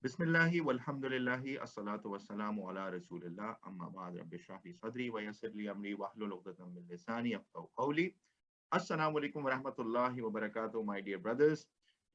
Bismillahi walhamdulillahi assalatu wassalamu ala rasulillah amma ba'd rabbi shrah li sadri wa yassir li amri wahlul 'uqdatam min lisani yafqahu qawli. Assalamu alaikum wa rahmatullahi wa barakatuh, my dear brothers.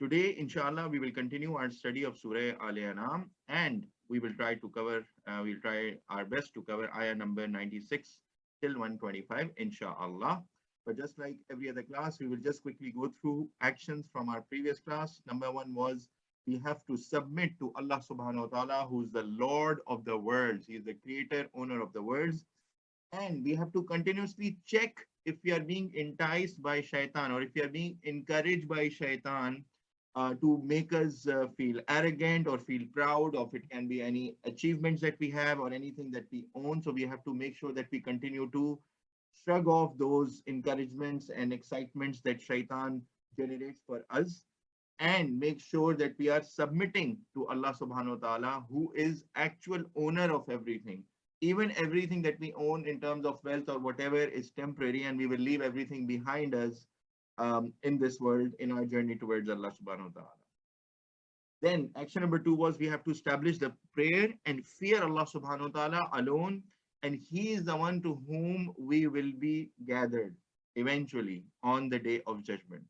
Today, inshallah, we will continue our study of Surah Al An'aam, and we will try to cover, we'll try our best to cover ayah number 96 till 125, inshallah. But just like every other class, we will just quickly go through actions from our previous class. Number one was we have to submit to Allah subhanahu wa ta'ala, who's the Lord of the worlds. He is the creator, owner of the worlds. And we have to continuously check if we are being enticed by shaitan or if we are being encouraged by shaitan to make us feel arrogant or feel proud of. It can be any achievements that we have or anything that we own. So we have to make sure that we continue to shrug off those encouragements and excitements that shaitan generates for us, and make sure that we are submitting to Allah subhanahu wa ta'ala, who is actual owner of everything. Even everything that we own in terms of wealth or whatever is temporary, and we will leave everything behind us in this world in our journey towards Allah subhanahu wa ta'ala. Then action number two was we have to establish the prayer and fear Allah subhanahu wa ta'ala alone, and He is the one to whom we will be gathered eventually on the day of judgment.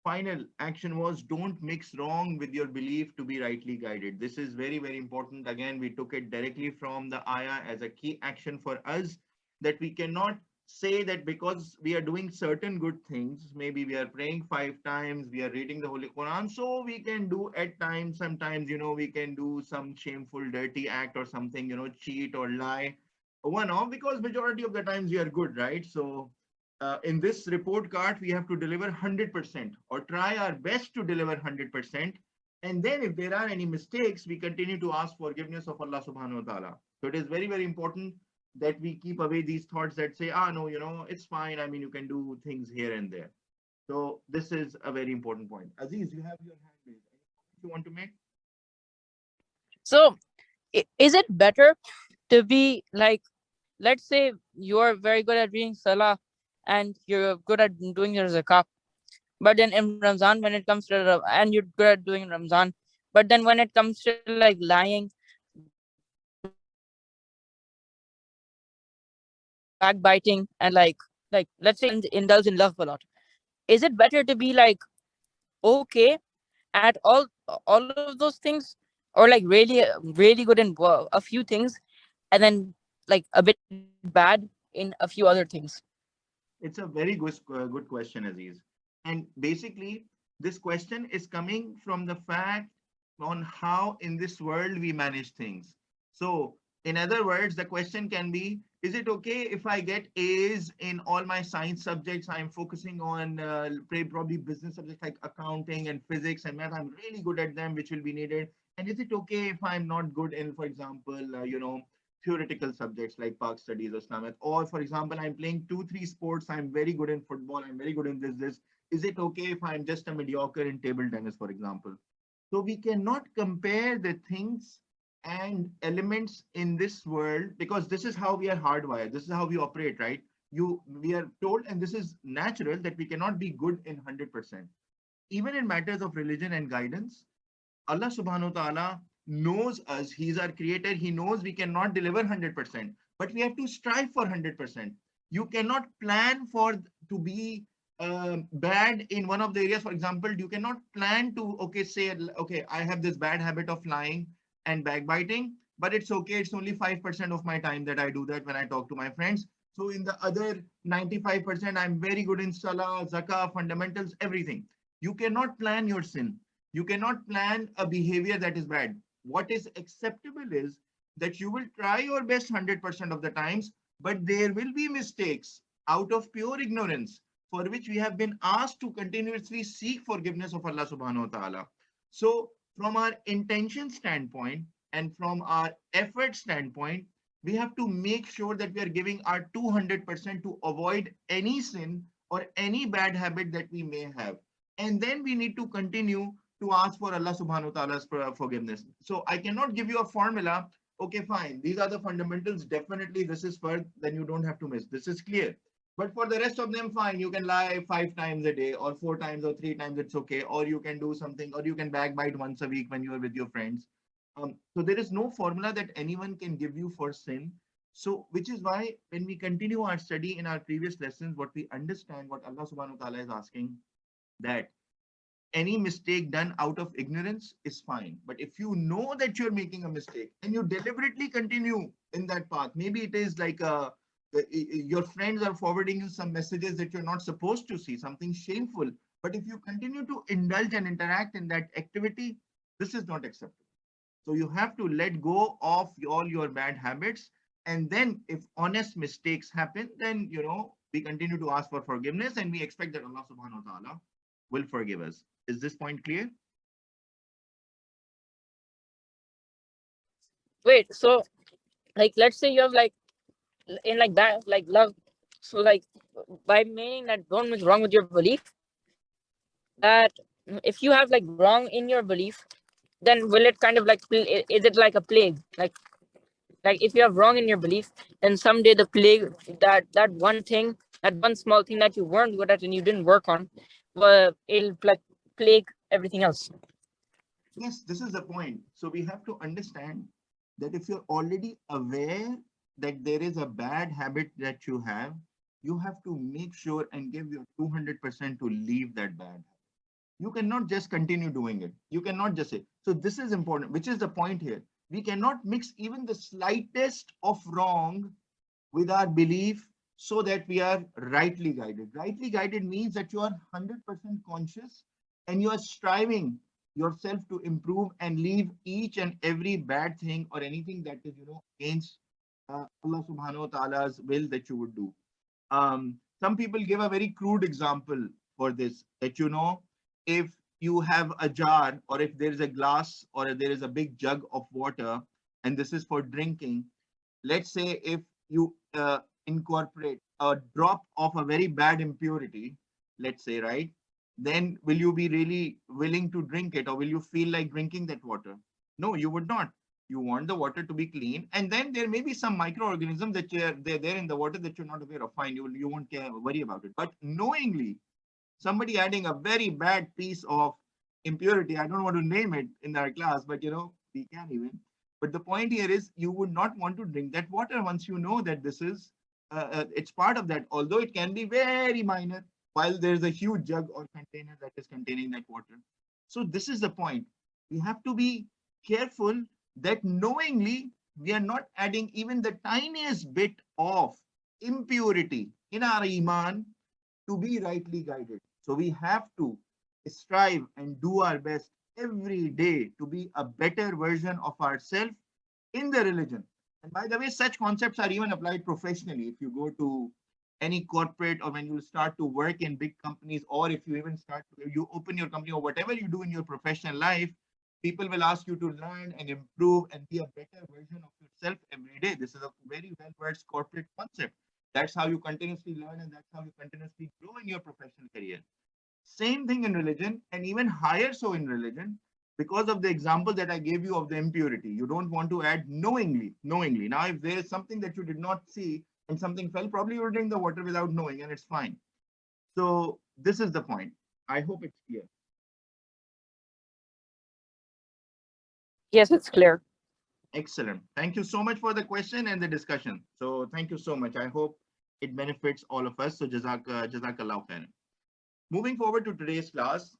Final action was don't mix wrong with your belief to be rightly guided. This is very, very important. Again, we took it directly from the ayah as a key action for us, that we cannot say that because we are doing certain good things, maybe we are praying 5 times, we are reading the Holy Quran, so we can do at times, sometimes, we can do some shameful, dirty act or something, cheat or lie, one off, because majority of the times we are good, right? So in this report card, we have to deliver 100% or try our best to deliver 100%. And then if there are any mistakes, we continue to ask forgiveness of Allah subhanahu wa ta'ala. So it is very, very important that we keep away these thoughts that say, no, it's fine. I mean, you can do things here and there. So this is a very important point. Aziz, you have your hand raised. Anything you want to make? So, is it better to be like, let's say you're very good at reading Salah and you're good at doing your zakah, but then in Ramzan, when it comes to and you're good at doing Ramzan, but then when it comes to like lying, backbiting, and let's say indulge in love a lot, is it better to be like okay at all of those things, or like really good in a few things, and then like a bit bad in a few other things? It's a very good question, Aziz. And basically, this question is coming from the fact on how in this world we manage things. So, in other words, the question can be, is it okay if I get A's in all my science subjects? I'm focusing on probably business subjects like accounting and physics and math. I'm really good at them, which will be needed. And is it okay if I'm not good in, for example, theoretical subjects like PAK studies or Islam, or for example, I'm playing 2, 3 sports. I'm very good in football. I'm very good in this. Is it okay if I'm just a mediocre in table tennis, for example? So we cannot compare the things and elements in this world, because this is how we are hardwired. This is how we operate, right? We are told, and this is natural, that we cannot be good in 100%. Even in matters of religion and guidance, Allah subhanahu wa ta'ala knows us. He's our creator. He knows we cannot deliver 100%, but we have to strive for 100%. You cannot plan for to be bad in one of the areas. For example, you cannot plan to, okay, say, okay, I have this bad habit of lying and backbiting, but it's okay. It's only 5% of my time that I do that when I talk to my friends. So in the other 95%, I'm very good in salah, zakah, fundamentals, everything. You cannot plan your sin. You cannot plan a behavior that is bad. What is acceptable is that you will try your best 100% of the times, but there will be mistakes out of pure ignorance, for which we have been asked to continuously seek forgiveness of Allah subhanahu wa ta'ala. So from our intention standpoint and from our effort standpoint, we have to make sure that we are giving our 200% to avoid any sin or any bad habit that we may have. And then we need to continue to ask for Allah subhanahu wa ta'ala's forgiveness. So I cannot give you a formula. Okay, fine. These are the fundamentals. Definitely this is first, then you don't have to miss. This is clear. But for the rest of them, fine. You can lie 5 times a day or 4 times or 3 times. It's okay. Or you can do something, or you can backbite once a week when you are with your friends. So there is no formula that anyone can give you for sin. So which is why when we continue our study in our previous lessons, what we understand, what Allah subhanahu wa ta'ala is asking, that any mistake done out of ignorance is fine. But if you know that you're making a mistake and you deliberately continue in that path, maybe it is like your friends are forwarding you some messages that you're not supposed to see, something shameful. But if you continue to indulge and interact in that activity, this is not acceptable. So you have to let go of all your bad habits. And then if honest mistakes happen, then, we continue to ask for forgiveness and we expect that Allah subhanahu wa ta'ala will forgive us. Is this point clear? Wait, so like let's say you have like in like that like love, so like by meaning that don't is wrong with your belief, that if you have like wrong in your belief, then will it kind of like is it like a plague, like if you have wrong in your belief, then someday the plague, that one thing, that one small thing that you weren't good at and you didn't work on, well, it'll like plague everything else. Yes, this is the point. So we have to understand that if you're already aware that there is a bad habit that you have to make sure and give your 200% to leave that bad habit. You cannot just continue doing it. You cannot just say. So this is important, which is the point here. We cannot mix even the slightest of wrong with our belief so that we are rightly guided. Rightly guided means that you are 100% conscious and you are striving yourself to improve and leave each and every bad thing or anything that is, against Allah subhanahu wa ta'ala's will that you would do. Some people give a very crude example for this, that, if you have a jar or if there is a glass or there is a big jug of water and this is for drinking, let's say if you incorporate a drop of a very bad impurity, let's say, right, then will you be really willing to drink it or will you feel like drinking that water? No, you would not. You want the water to be clean, and then there may be some microorganisms that they're there in the water that you're not aware of. Fine, you won't worry about it. But knowingly, somebody adding a very bad piece of impurity, I don't want to name it in our class, but we can even. But the point here is you would not want to drink that water once you know that this is, it's part of that, although it can be very minor, while there's a huge jug or container that is containing that water. So this is the point. We have to be careful that knowingly we are not adding even the tiniest bit of impurity in our iman to be rightly guided. So we have to strive and do our best every day to be a better version of ourselves in the religion. And by the way, such concepts are even applied professionally. If you go to any corporate or when you start to work in big companies, or if you even you open your company or whatever you do in your professional life, people will ask you to learn and improve and be a better version of yourself every day. This is a very well-versed corporate concept. That's how you continuously learn and that's how you continuously grow in your professional career. Same thing in religion, and even higher so in religion, because of the example that I gave you of the impurity. You don't want to add knowingly. Now, if there is something that you did not see and something fell, probably you're drinking the water without knowing, and it's fine. So this is the point. I hope it's clear. Yes, it's clear. Excellent. Thank you so much for the question and the discussion. So thank you so much. I hope it benefits all of us. So jazakallah khairan. Moving forward to today's class.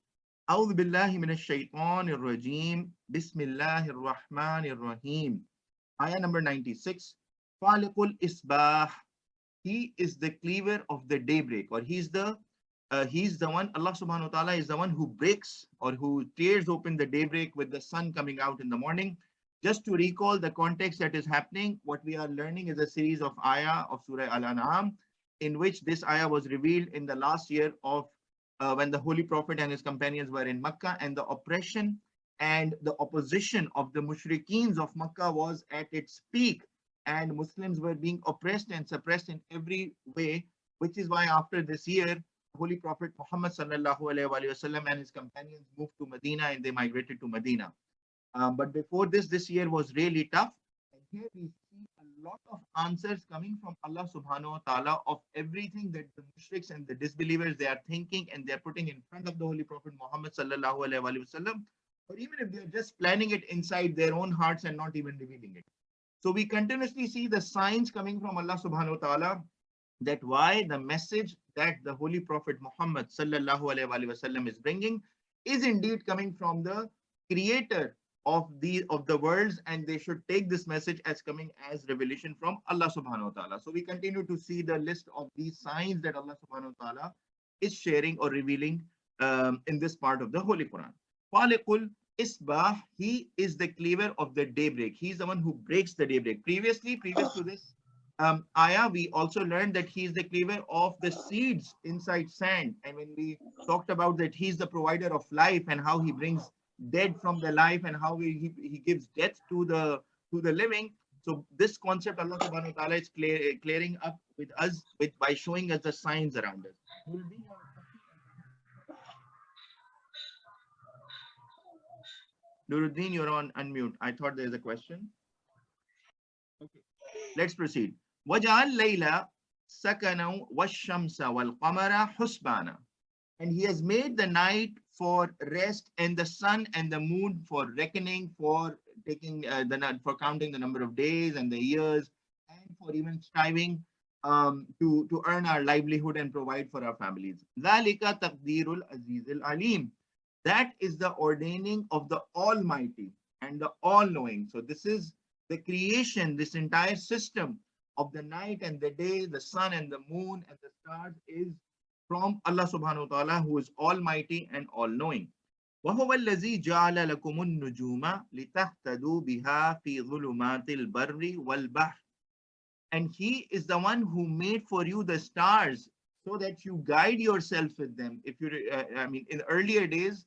أعوذ بالله من الشيطان الرجيم بسم الله الرحمن الرحيم. Ayah number 96. Faliqul isbah. He is the cleaver of the daybreak, or he's the one. Allah subhanahu wa ta'ala is the one who breaks or who tears open the daybreak with the sun coming out in the morning. Just to recall the context that is happening, what we are learning is a series of ayah of Surah Al An'aam, in which this ayah was revealed in the last year of when the Holy Prophet and his companions were in Makkah, and the oppression and the opposition of the mushriqs of Makkah was at its peak, and Muslims were being oppressed and suppressed in every way, which is why after this year, Holy Prophet Mohammed SAW and his companions moved to Medina and they migrated to Medina. But before this year was really tough. And here we see a lot of answers coming from Allah subhanahu wa ta'ala of everything that the mushriks and the disbelievers, they are thinking and they are putting in front of the Holy Prophet Muhammad SAW or even if they're just planning it inside their own hearts and not even revealing it. So we continuously see the signs coming from Allah subhanahu wa ta'ala, that why the message that the Holy Prophet Muhammad SAW is bringing is indeed coming from the creator of the worlds, and they should take this message as coming as revelation from Allah subhanahu wa ta'ala. So we continue to see the list of these signs that Allah subhanahu wa ta'ala is sharing or revealing in this part of the Holy Quran. Faliqul Isbah, he is the cleaver of the daybreak. He's the one who breaks the daybreak. Previous to this ayah, we also learned that he is the cleaver of the seeds inside sand. And when we talked about that, he's the provider of life and how he brings dead from the life and how he gives death to the living. So this concept Allah subhanahu wa ta'ala is clearing up with us by showing us the signs around us. Nuruddin, you're on unmute. I thought there's a question. Okay, let's proceed. وَجَعَلْ لَيْلَ سَكَنًا وَالشَّمْسَ وَالْقَمَرَ حُسْبَانًا. And he has made the night for rest and the sun and the moon for reckoning, for taking for counting the number of days and the years, and for even striving to earn our livelihood and provide for our families. ذَلِكَ تَقْدِيرُ الْعَزِيزِ الْعَلِيمِ. That is the ordaining of the Almighty and the All-Knowing. So this is the creation, this entire system of the night and the day, the sun and the moon and the stars is from Allah subhanahu wa ta'ala, who is Almighty and All-Knowing. وَهُوَ الَّذِي جَعَلَ لَكُمُ النُّجُومَ لِتَهْتَدُوا بِهَا فِي ظُلُمَاتِ الْبَرِّ وَالْبَحْرِ. And he is the one who made for you the stars so that you guide yourself with them. If you, in earlier days,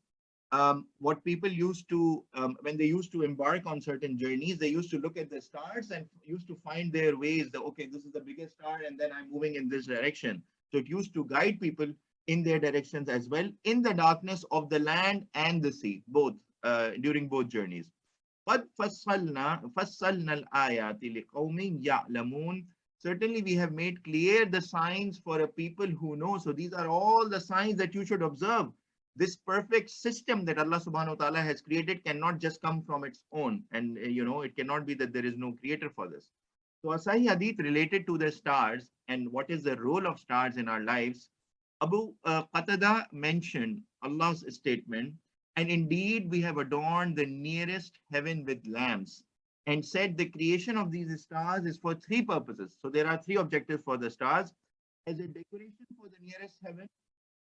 what people used to, when they used to embark on certain journeys, they used to look at the stars and used to find their ways. That, okay, this is the biggest star, and then I'm moving in this direction. So it used to guide people in their directions as well, in the darkness of the land and the sea, both during both journeys. قَدْ فَصَّلْنَا الْآيَاتِ لِقَوْمٍ يَعْلَمُونَ. Certainly we have made clear the signs for a people who know. So these are all the signs that you should observe. This perfect system that Allah subhanahu wa ta'ala has created cannot just come from its own. And it cannot be that there is no creator for this. So a Sahih Hadith related to the stars and what is the role of stars in our lives, Abu Qatada mentioned Allah's statement, and indeed we have adorned the nearest heaven with lamps, and said the creation of these stars is for three purposes. So there are three objectives for the stars: as a decoration for the nearest heaven,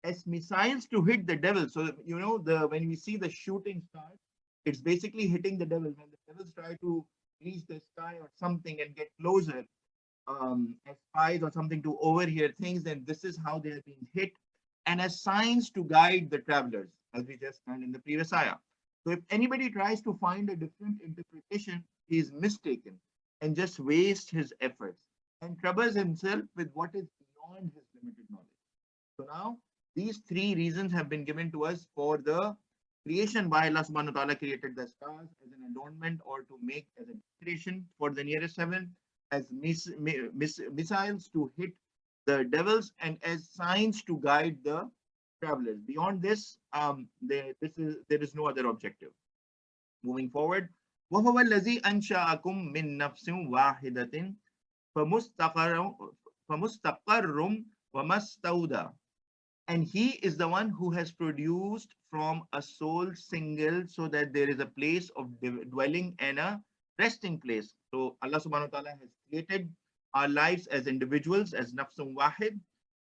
as missiles to hit the devil. So when we see the shooting stars, it's basically hitting the devil. When the devils try to reach the sky or something and get closer, as spies or something, to overhear things, then this is how they are being hit, and as signs to guide the travelers, as we just learned in the previous ayah. So if anybody tries to find a different interpretation, he is mistaken and just wastes his efforts and troubles himself with what is beyond his limited knowledge. So now these three reasons have been given to us for the creation, why Allah subhanahu wa ta'ala created the stars as an adornment or to make as a decoration for the nearest heaven, as missiles to hit the devils, and as signs to guide the travelers. Beyond this, there is no other objective. Moving forward, وَهُوَ الَّذِي أَنْشَأَكُم مِّن نَفْسٍ وَاحِدَةٍ فَمُسْتَقَرٌّ وَمَسْتَوْدَى. And he is the one who has produced from a soul single, so that there is a place of dwelling and a resting place. So Allah subhanahu wa ta'ala has created our lives as individuals, as nafsum wahid,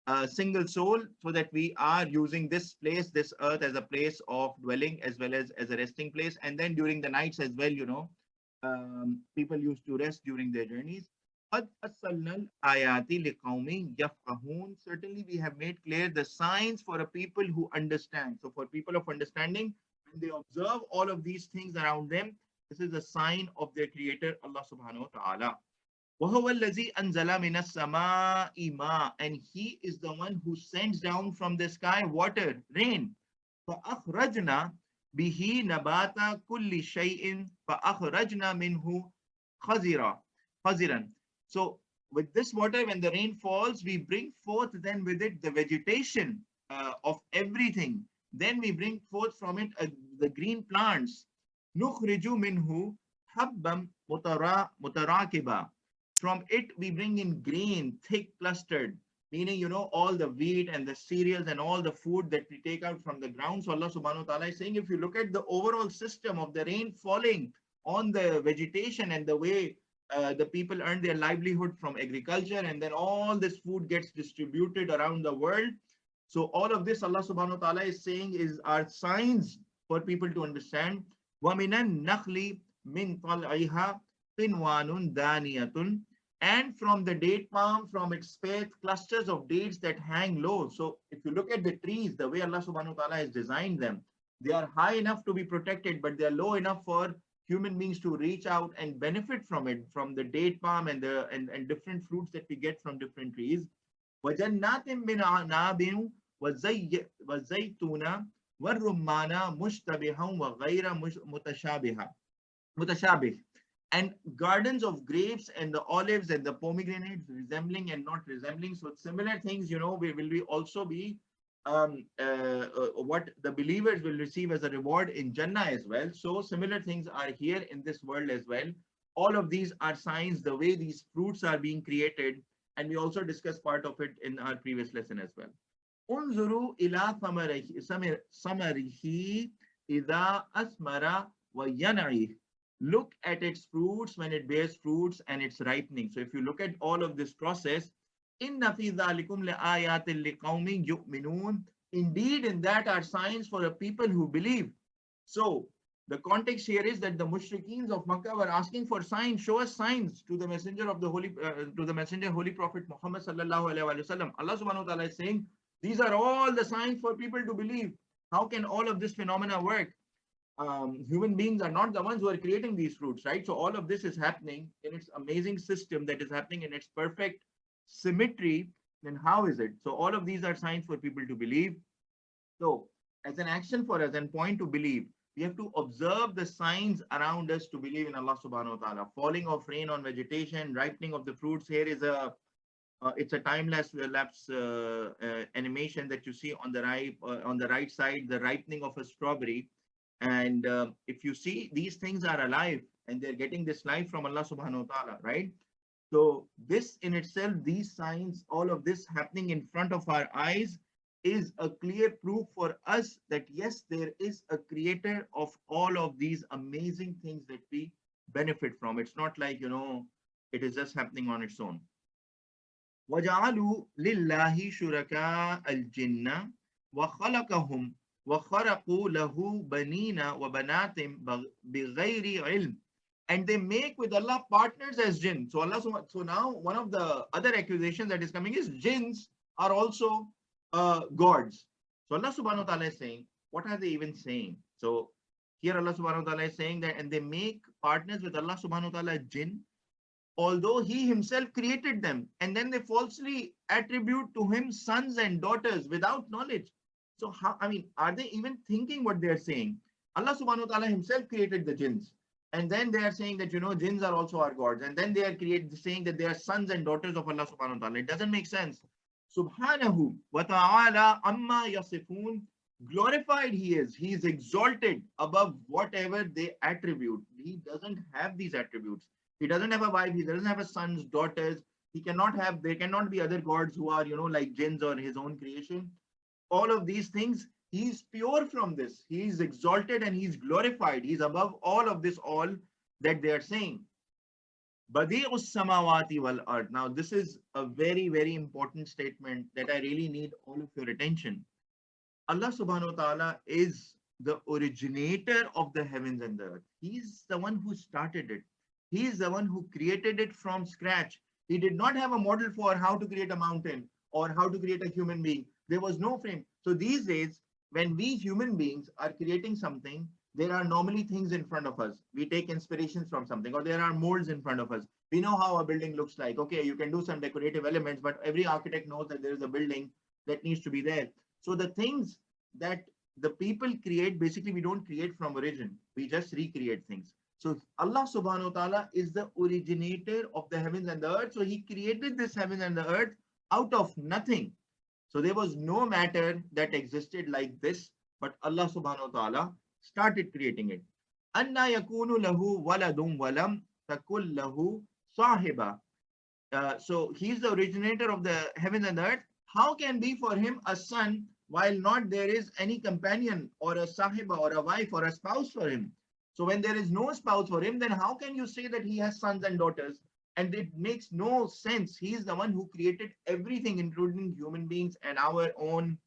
a single soul, so that we are using this place, this earth, as a place of dwelling as well as a resting place. And then during the nights as well, people used to rest during their journeys. Certainly we have made clear the signs for a people who understand. So for people of understanding, when they observe all of these things around them, this is a sign of their creator, Allah subhanahu wa ta'ala. وَهُوَ الَّذِي أَنزَلَ مِنَ السَّمَاءِ مَاءً. And he is the one who sends down from the sky water, rain. فَأَخْرَجْنَا بِهِ نَبَاتَ كُلِّ شَيْءٍ فَأَخْرَجْنَا مِنْهُ خَزِرًا. So with this water, when the rain falls, we bring forth then with it the vegetation of everything Then we bring forth from it the green plants. نُخْرِجُ مِنْهُ حَبًّا مُتَرَاكِبًا. From it we bring in grain, thick clustered, meaning, all the wheat and the cereals and all the food that we take out from the ground. So Allah subhanahu wa ta'ala is saying, if you look at the overall system of the rain falling on the vegetation and the way the people earn their livelihood from agriculture, and then all this food gets distributed around the world. So all of this Allah subhanahu wa ta'ala is saying are signs for people to understand. وَمِنَ النَّخْلِ مِنْ طَلْعِهَا قِنْوَانٌ دَانِيَةٌ. And from the date palm, from its faith, clusters of dates that hang low. So if you look at the trees, the way Allah subhanahu wa ta'ala has designed them, they are high enough to be protected, but they are low enough for human beings to reach out and benefit from it, from the date palm and different fruits that we get from different trees. وَجَنَّاتٍ مِّنْ أَعْنَابٍ وَالزَّيْتُونَ وَالرُّمَّانَ مُشْتَبِهًا وَغَيْرَ مُتَشَابِهٍ. And gardens of grapes and the olives and the pomegranates, resembling and not resembling. So similar things, will also be what the believers will receive as a reward in Jannah as well. So similar things are here in this world as well. All of these are signs, the way these fruits are being created. And we also discussed part of it in our previous lesson as well. انظروا إلى ثمره إذا أثمر وينعه. Look at its fruits when it bears fruits and its ripening. So if you look at all of this process, إِنَّ فِي ذَلِكُمْ لَآيَاتٍ لِقَوْمٍ يُؤْمِنُونَ. Indeed, in that are signs for a people who believe. So the context here is that the mushriqs of Makkah were asking for signs. Show us signs to the messenger of the Holy Prophet Mohammed SAW. Allah subhanahu wa ta'ala is saying, these are all the signs for people to believe. How can all of this phenomena work? Human beings are not the ones who are creating these fruits, right? So all of this is happening in its amazing system that is happening in its perfect symmetry. Then how is it? So all of these are signs for people to believe. So as an action for us and point to believe, we have to observe the signs around us to believe in Allah subhanahu wa ta'ala. Falling of rain on vegetation, ripening of the fruits. Here is it's a time-lapse animation that you see on the right side, the ripening of a strawberry. And if you see, these things are alive and they're getting this life from Allah subhanahu wa ta'ala, right? So this in itself, these signs, all of this happening in front of our eyes is a clear proof for us that yes, there is a creator of all of these amazing things that we benefit from. It's not like, it is just happening on its own. وَجَعَلُوا لِلَّهِ شُرَكَاءَ الْجِنَّ وَخَلَقَهُمْ وَخَرَقُوا لَهُ بَنِينَ وَبَنَاتٍ بِغَيْرِ عِلْمٍ. And they make with Allah partners as jinn. So now one of the other accusations that is coming is jinns are also gods. So Allah subhanahu wa ta'ala is saying, what are they even saying? So here Allah subhanahu wa ta'ala is saying that, and they make partners with Allah subhanahu wa ta'ala jinn, although he himself created them, and then they falsely attribute to him sons and daughters without knowledge. So how, are they even thinking what they're saying? Allah subhanahu wa ta'ala himself created the jinns. And then they are saying that, jinns are also our gods. And then they are saying that they are sons and daughters of Allah subhanahu wa ta'ala. It doesn't make sense. Subhanahu wa ta'ala amma yasifun. Glorified he is. He is exalted above whatever they attribute. He doesn't have these attributes. He doesn't have a wife. He doesn't have a sons, daughters. There cannot be other gods who are, like jinns or his own creation. All of these things, he is pure from this. He is exalted and he is glorified. He is above all of this, all that they are saying. Badi'us samawati wal ard. Now, this is a very, very important statement that I really need all of your attention. Allah subhanahu wa ta'ala is the originator of the heavens and the earth. He is the one who started it. He is the one who created it from scratch. He did not have a model for how to create a mountain or how to create a human being. There was no frame. So these days, when we human beings are creating something, there are normally things in front of us. We take inspirations from something, or there are molds in front of us. We know how a building looks like. Okay, you can do some decorative elements, but every architect knows that there is a building that needs to be there. So the things that the people create, basically we don't create from origin. We just recreate things. So Allah subhanahu wa ta'ala is the originator of the heavens and the earth. So he created this heaven and the earth out of nothing. So there was no matter that existed like this. but Allah subhanahu wa ta'ala started creating it. Anna yakunu lahu waladun walam takul lahu sahiba. So he's the originator of the heaven and earth. How can be for him a son while not there is any companion or a sahiba or a wife or a spouse for him? So when there is no spouse for him, then how can you say that he has sons and daughters? And it makes no sense. He is the one who created everything, including human beings and our own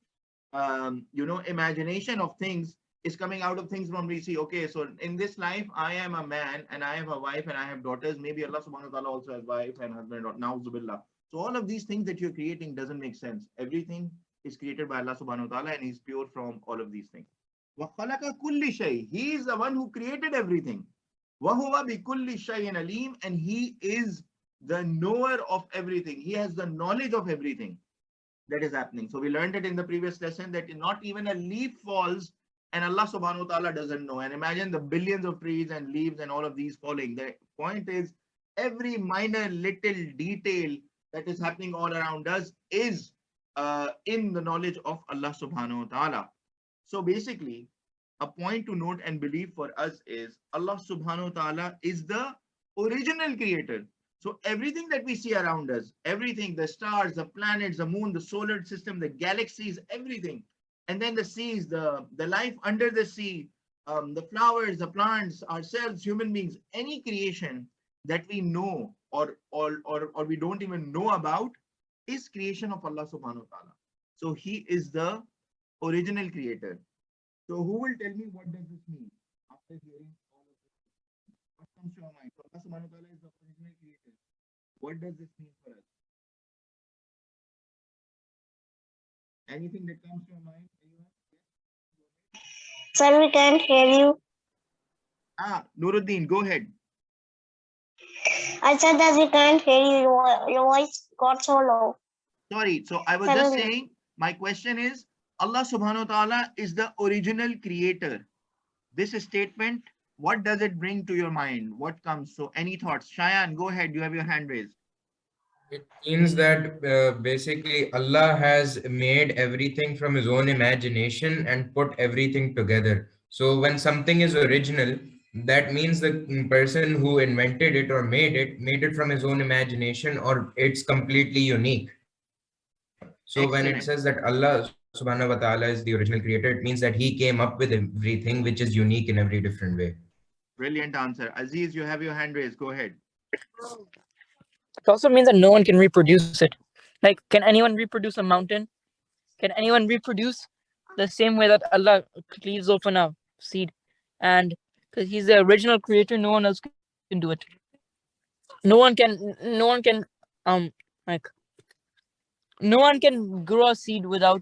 imagination of things is coming out of things from we see. Okay, so in this life, I am a man and I have a wife and I have daughters. Maybe Allah subhanahu wa ta'ala also has wife and husband, na'uzubillah. So all of these things that you're creating doesn't make sense. Everything is created by Allah subhanahu wa ta'ala and he's pure from all of these things. وَخَلَقَ كُلِّ شَيْءٍ. He is the one who created everything. وَهُوَ بِكُلِّ شَيْءٍ عَلِيمٌ. And he is the knower of everything. He has the knowledge of everything that is happening. So we learned it in the previous lesson that not even a leaf falls and Allah subhanahu wa ta'ala doesn't know. And imagine the billions of trees and leaves and all of these falling. The point is every minor little detail that is happening all around us is in the knowledge of Allah subhanahu wa ta'ala. So basically, a point to note and believe for us is Allah subhanahu wa ta'ala is the original creator. So everything that we see around us, everything, the stars, the planets, the moon, the solar system, the galaxies, everything, and then the seas, the life under the sea, the flowers, the plants, ourselves, human beings, any creation that we know or we don't even know about is creation of Allah subhanahu wa ta'ala. So he is the original creator. So who will tell me what does this mean after hearing all of this? What comes to your mind? So Allah subhanahu wa ta'ala is the original creator. What does this mean for us? Anything that comes to your mind? Sir, we can't hear you. Nuruddin, go ahead. I said that we can't hear you. Your voice got so low. Sorry. So I was just saying, my question is, Allah subhanahu wa ta'ala is the original creator. This statement, what does it bring to your mind? What comes? So any thoughts? Shayan, go ahead. You have your hand raised. It means that basically Allah has made everything from his own imagination and put everything together. So when something is original, that means the person who invented it or made it from his own imagination, or it's completely unique. So when it says that Allah subhanahu wa ta'ala is the original creator, it means that he came up with everything which is unique in every different way. Brilliant answer. Aziz, you have your hand raised. Go ahead. It also means that no one can reproduce it. Like, can anyone reproduce a mountain? Can anyone reproduce the same way that Allah cleaves open a seed? And because he's the original creator, no one else can do it. Um like no one can grow a seed without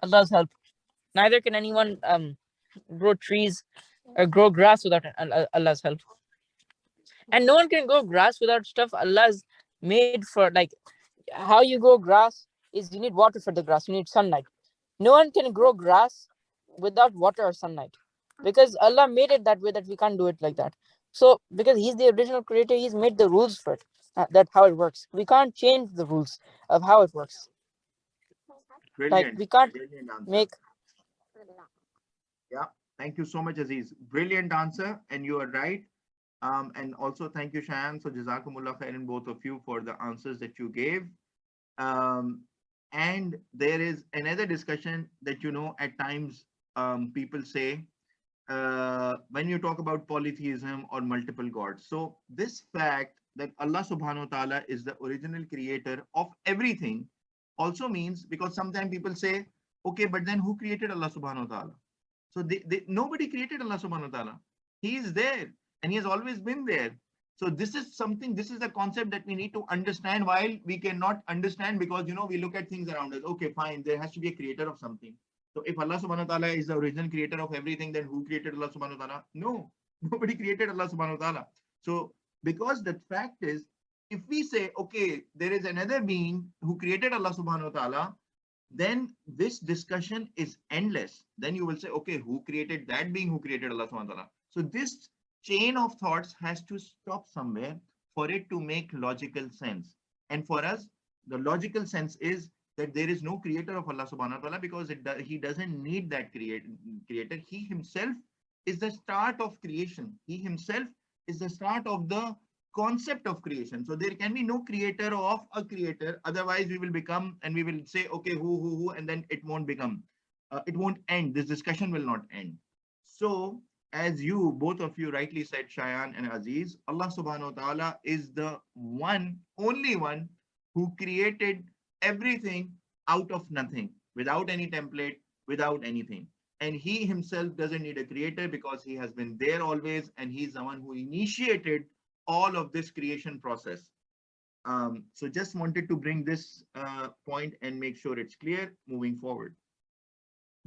Allah's help. Neither can anyone grow trees or grow grass without Allah's help. And no one can grow grass without stuff Allah's made for. Like, how you grow grass is you need water for the grass, you need sunlight. No one can grow grass without water or sunlight, because Allah made it that way that we can't do it like that. So because he's the original creator, he's made the rules for it, that how it works. We can't change the rules of how it works. Brilliant. Like, we can't make. Yeah, thank you so much, Aziz. Brilliant answer, and you are right. And also thank you, Shayan. So Jazakumullah khairan, both of you, for the answers that you gave. And there is another discussion that, at times people say when you talk about polytheism or multiple gods. So this fact that Allah subhanahu wa ta'ala is the original creator of everything also means, because sometimes people say, okay, but then who created Allah subhanahu wa ta'ala? So nobody created Allah subhanahu wa ta'ala. He is there and he has always been there. So this is a concept that we need to understand, while we cannot understand because, we look at things around us. Okay, fine, there has to be a creator of something. So if Allah subhanahu wa ta'ala is the original creator of everything, then who created Allah subhanahu wa ta'ala? No, nobody created Allah subhanahu wa ta'ala. So because the fact is, if we say, okay, there is another being who created Allah subhanahu wa ta'ala, then this discussion is endless. Then you will say, okay, who created that being who created Allah subhanahu wa ta'ala? So this chain of thoughts has to stop somewhere for it to make logical sense. And for us, the logical sense is that there is no creator of Allah subhanahu wa ta'ala, because he doesn't need that creator. He himself is the start of creation. He himself is the start of the concept of creation. So there can be no creator of a creator. Otherwise, we will become and we will say, okay, who, and then it won't become, it won't end. This discussion will not end. So, as you, both of you rightly said, Shayan and Aziz, Allah subhanahu wa ta'ala is the one, only one who created everything out of nothing, without any template, without anything. And he himself doesn't need a creator because he has been there always, and he's the one who initiated all of this creation process. So just wanted to bring this point and make sure it's clear moving forward.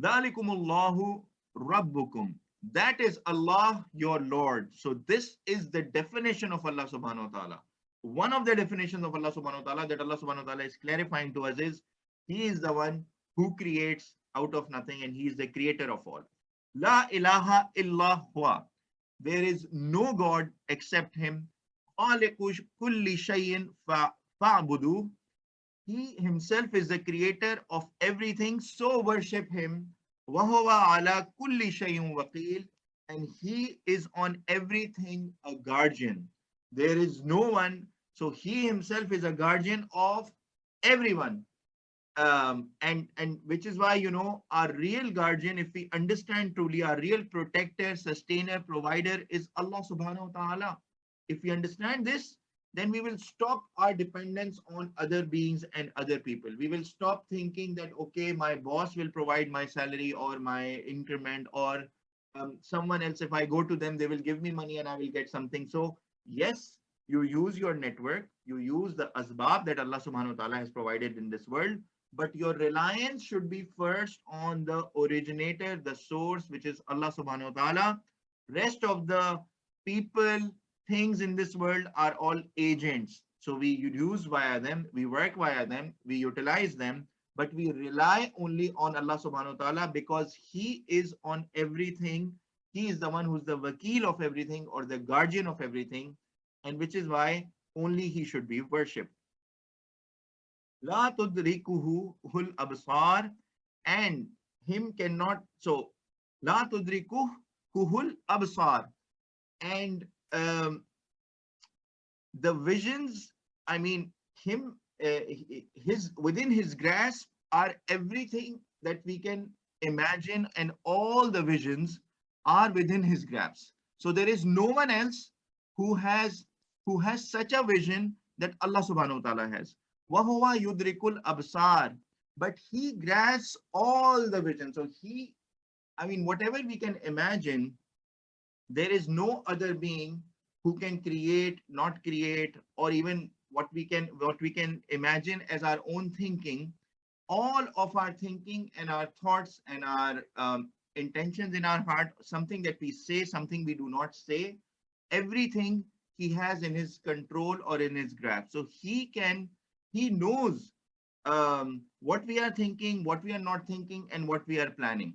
Dhalikumullahu Rabbukum. That is Allah, your Lord. So this is the definition of Allah subhanahu wa ta'ala. One of the definitions of Allah subhanahu wa ta'ala that Allah subhanahu wa ta'ala is clarifying to us is He is the one who creates out of nothing, and He is the creator of all. La ilaha illa huwa. There is no God except Him. Khaliqu kulli shay'in fa'budu. He himself is the creator of everything, so worship him. Wahuwa ala kulli shay'in waqil. And he is on everything a guardian. There is no one, so he himself is a guardian of everyone. And which is why, you know, our real guardian, if we understand truly, our real protector, sustainer, provider is Allah subhanahu wa ta'ala. If we understand this, then we will stop our dependence on other beings and other people. We will stop thinking that, okay, my boss will provide my salary or my increment, or someone else, if I go to them, they will give me money and I will get something. So yes, you use your network, you use the asbab that Allah subhanahu wa ta'ala has provided in this world, but your reliance should be first on the originator, the source, which is Allah subhanahu wa ta'ala. Rest of the people, things in this world are all agents. So we use via them, we work via them, we utilize them, but we rely only on Allah subhanahu wa ta'ala because He is on everything. He is the one who's the wakil of everything, or the guardian of everything, and which is why only He should be worshipped. La tudrikuhu hul absar, and Him cannot, so La tudrikuhu hul absar, and the visions, I mean, him, his, within his grasp are everything that we can imagine, and all the visions are within his grasp. So there is no one else who has such a vision that Allah subhanahu wa ta'ala has. Wahuwa yudrikul absar, but He grasps all the vision. So He, I mean, whatever we can imagine, there is no other being who can create, not create, or even what we can imagine as our own thinking. All of our thinking and our thoughts and our intentions in our heart, something that we say, something we do not say, everything He has in His control or in His grasp. So He knows what we are thinking, what we are not thinking, and what we are planning.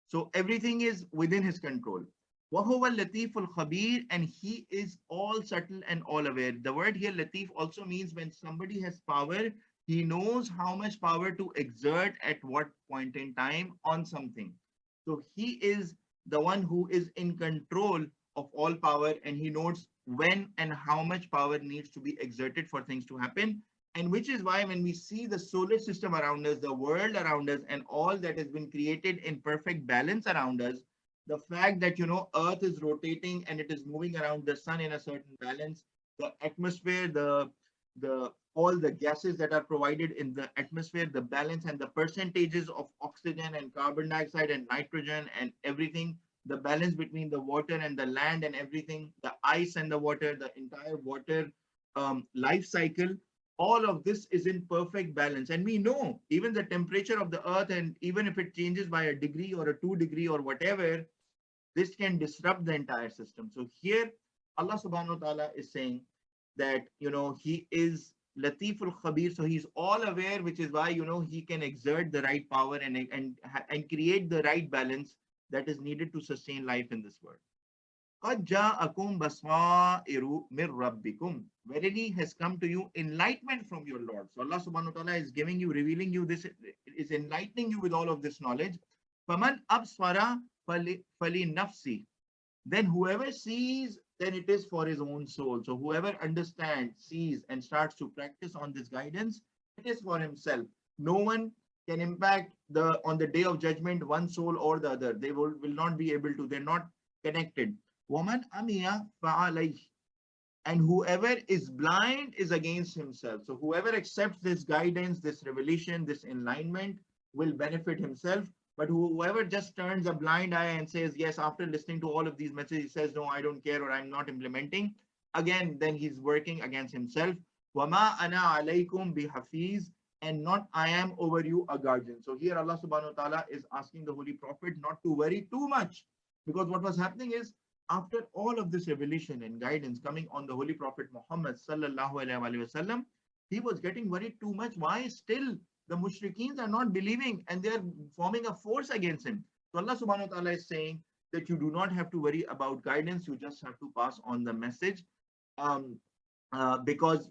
So everything is within His control. وَهُوَ اللَّطِيفُ الْخَبِيرُ, and He is all subtle and all aware. The word here, latif, also means when somebody has power, he knows how much power to exert at what point in time on something. So He is the one who is in control of all power, and He knows when and how much power needs to be exerted for things to happen. And which is why when we see the solar system around us, the world around us, and all that has been created in perfect balance around us, the fact that, you know, Earth is rotating and it is moving around the sun in a certain balance, the atmosphere, the all the gases that are provided in the atmosphere, the balance and the percentages of oxygen and carbon dioxide and nitrogen and everything, the balance between the water and the land and everything, the ice and the water, the entire water life cycle, all of this is in perfect balance. And we know even the temperature of the earth, and even if it changes by a degree or a 2 degree or whatever, this can disrupt the entire system. So here Allah subhanahu wa ta'ala is saying that, you know, He is Latiful Khabir. So He's all aware, which is why, you know, He can exert the right power and create the right balance that is needed to sustain life in this world. قَدْ جَاءَكُمْ بَصَائِرُ مِنْ رَبِّكُمْ. Verily has come to you enlightenment from your Lord. So Allah subhanahu wa ta'ala is giving you, revealing you this, is enlightening you with all of this knowledge. فَمَنْ أَبْصَرَ فَلِنَفْسِهِ. Then whoever sees, then it is for his own soul. So whoever understands, sees, and starts to practice on this guidance, it is for himself. No one can impact the on the day of judgment one soul or the other. They will not be able to. They're not connected. Woman amiya fa'alayh. And whoever is blind is against himself. So whoever accepts this guidance, this revelation, this enlightenment will benefit himself. But whoever just turns a blind eye and says, yes, after listening to all of these messages, he says, no, I don't care, or I'm not implementing, again, then he's working against himself. وَمَا أَنَا عَلَيْكُمْ بِحَفِيظ. And not I am over you a guardian. So here Allah subhanahu wa ta'ala is asking the Holy Prophet not to worry too much. Because what was happening is, after all of this revelation and guidance coming on the Holy Prophet Mohammed SAW, he was getting worried too much. Why still the mushriqs are not believing and they are forming a force against him? So Allah subhanahu wa ta'ala is saying that you do not have to worry about guidance. You just have to pass on the message. Because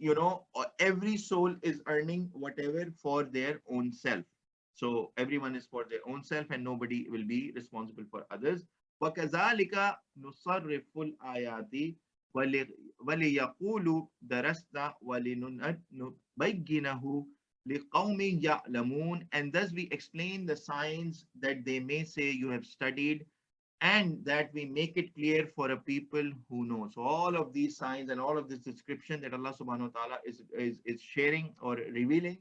every soul is earning whatever for their own self. So everyone is for their own self and nobody will be responsible for others. وَكَذَلِكَ نُصَرِّفُ الْآيَاتِ وَلِيَقُولُوا دَرَسْنَا وَلِنُبَيِّنَهُ لِقَوْمٍ يَعْلَمُونَ. And thus we explain the signs that they may say you have studied, and that we make it clear for a people who know. So all of these signs and all of this description that Allah subhanahu wa ta'ala is sharing or revealing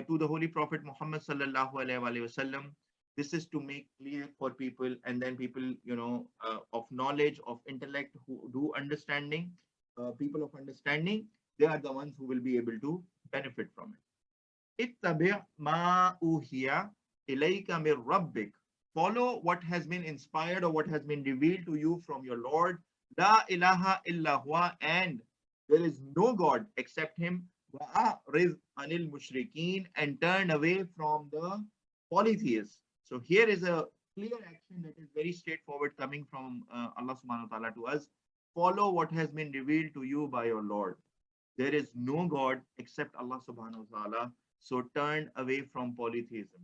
to the Holy Prophet Muhammad sallallahu alaihi wasallam, this is to make clear for people, and then people of knowledge, of intellect, who do understanding, people of understanding, they are the ones who will be able to benefit from it. ittabi' ma uhiya ilayka min rabbik. Follow what has been inspired or what has been revealed to you from your Lord. La ilaha illa huwa. And there is no God except him. Wa'ariz anil mushrikeen. And turn away from the polytheists. So here is a clear action that is very straightforward coming from Allah subhanahu wa ta'ala to us. Follow what has been revealed to you by your Lord. There is no God except Allah subhanahu wa ta'ala. So turn away from polytheism.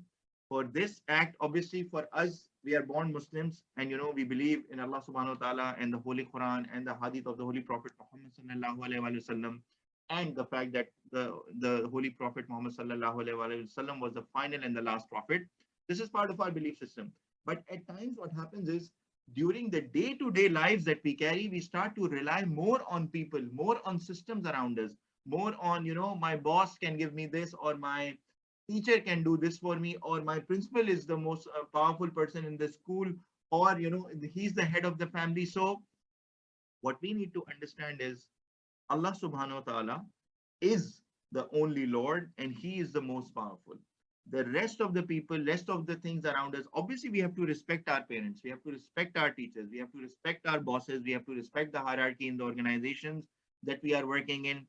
For this act, obviously for us, we are born Muslims, and we believe in Allah subhanahu wa ta'ala and the Holy Quran and the Hadith of the Holy Prophet Muhammad sallallahu alaihi wasallam, and the fact that the Holy Prophet Muhammad sallallahu alaihi wasallam was the final and the last prophet. This is part of our belief system. But at times what happens is, during the day-to-day lives that we carry, we start to rely more on people, more on systems around us, more on, my boss can give me this, or my teacher can do this for me, or my principal is the most powerful person in the school, or he's the head of the family. So what we need to understand is Allah subhanahu wa ta'ala is the only Lord, and he is the most powerful. The rest of the people, rest of the things around us, obviously we have to respect our parents, we have to respect our teachers, we have to respect our bosses, we have to respect the hierarchy in the organizations that we are working in.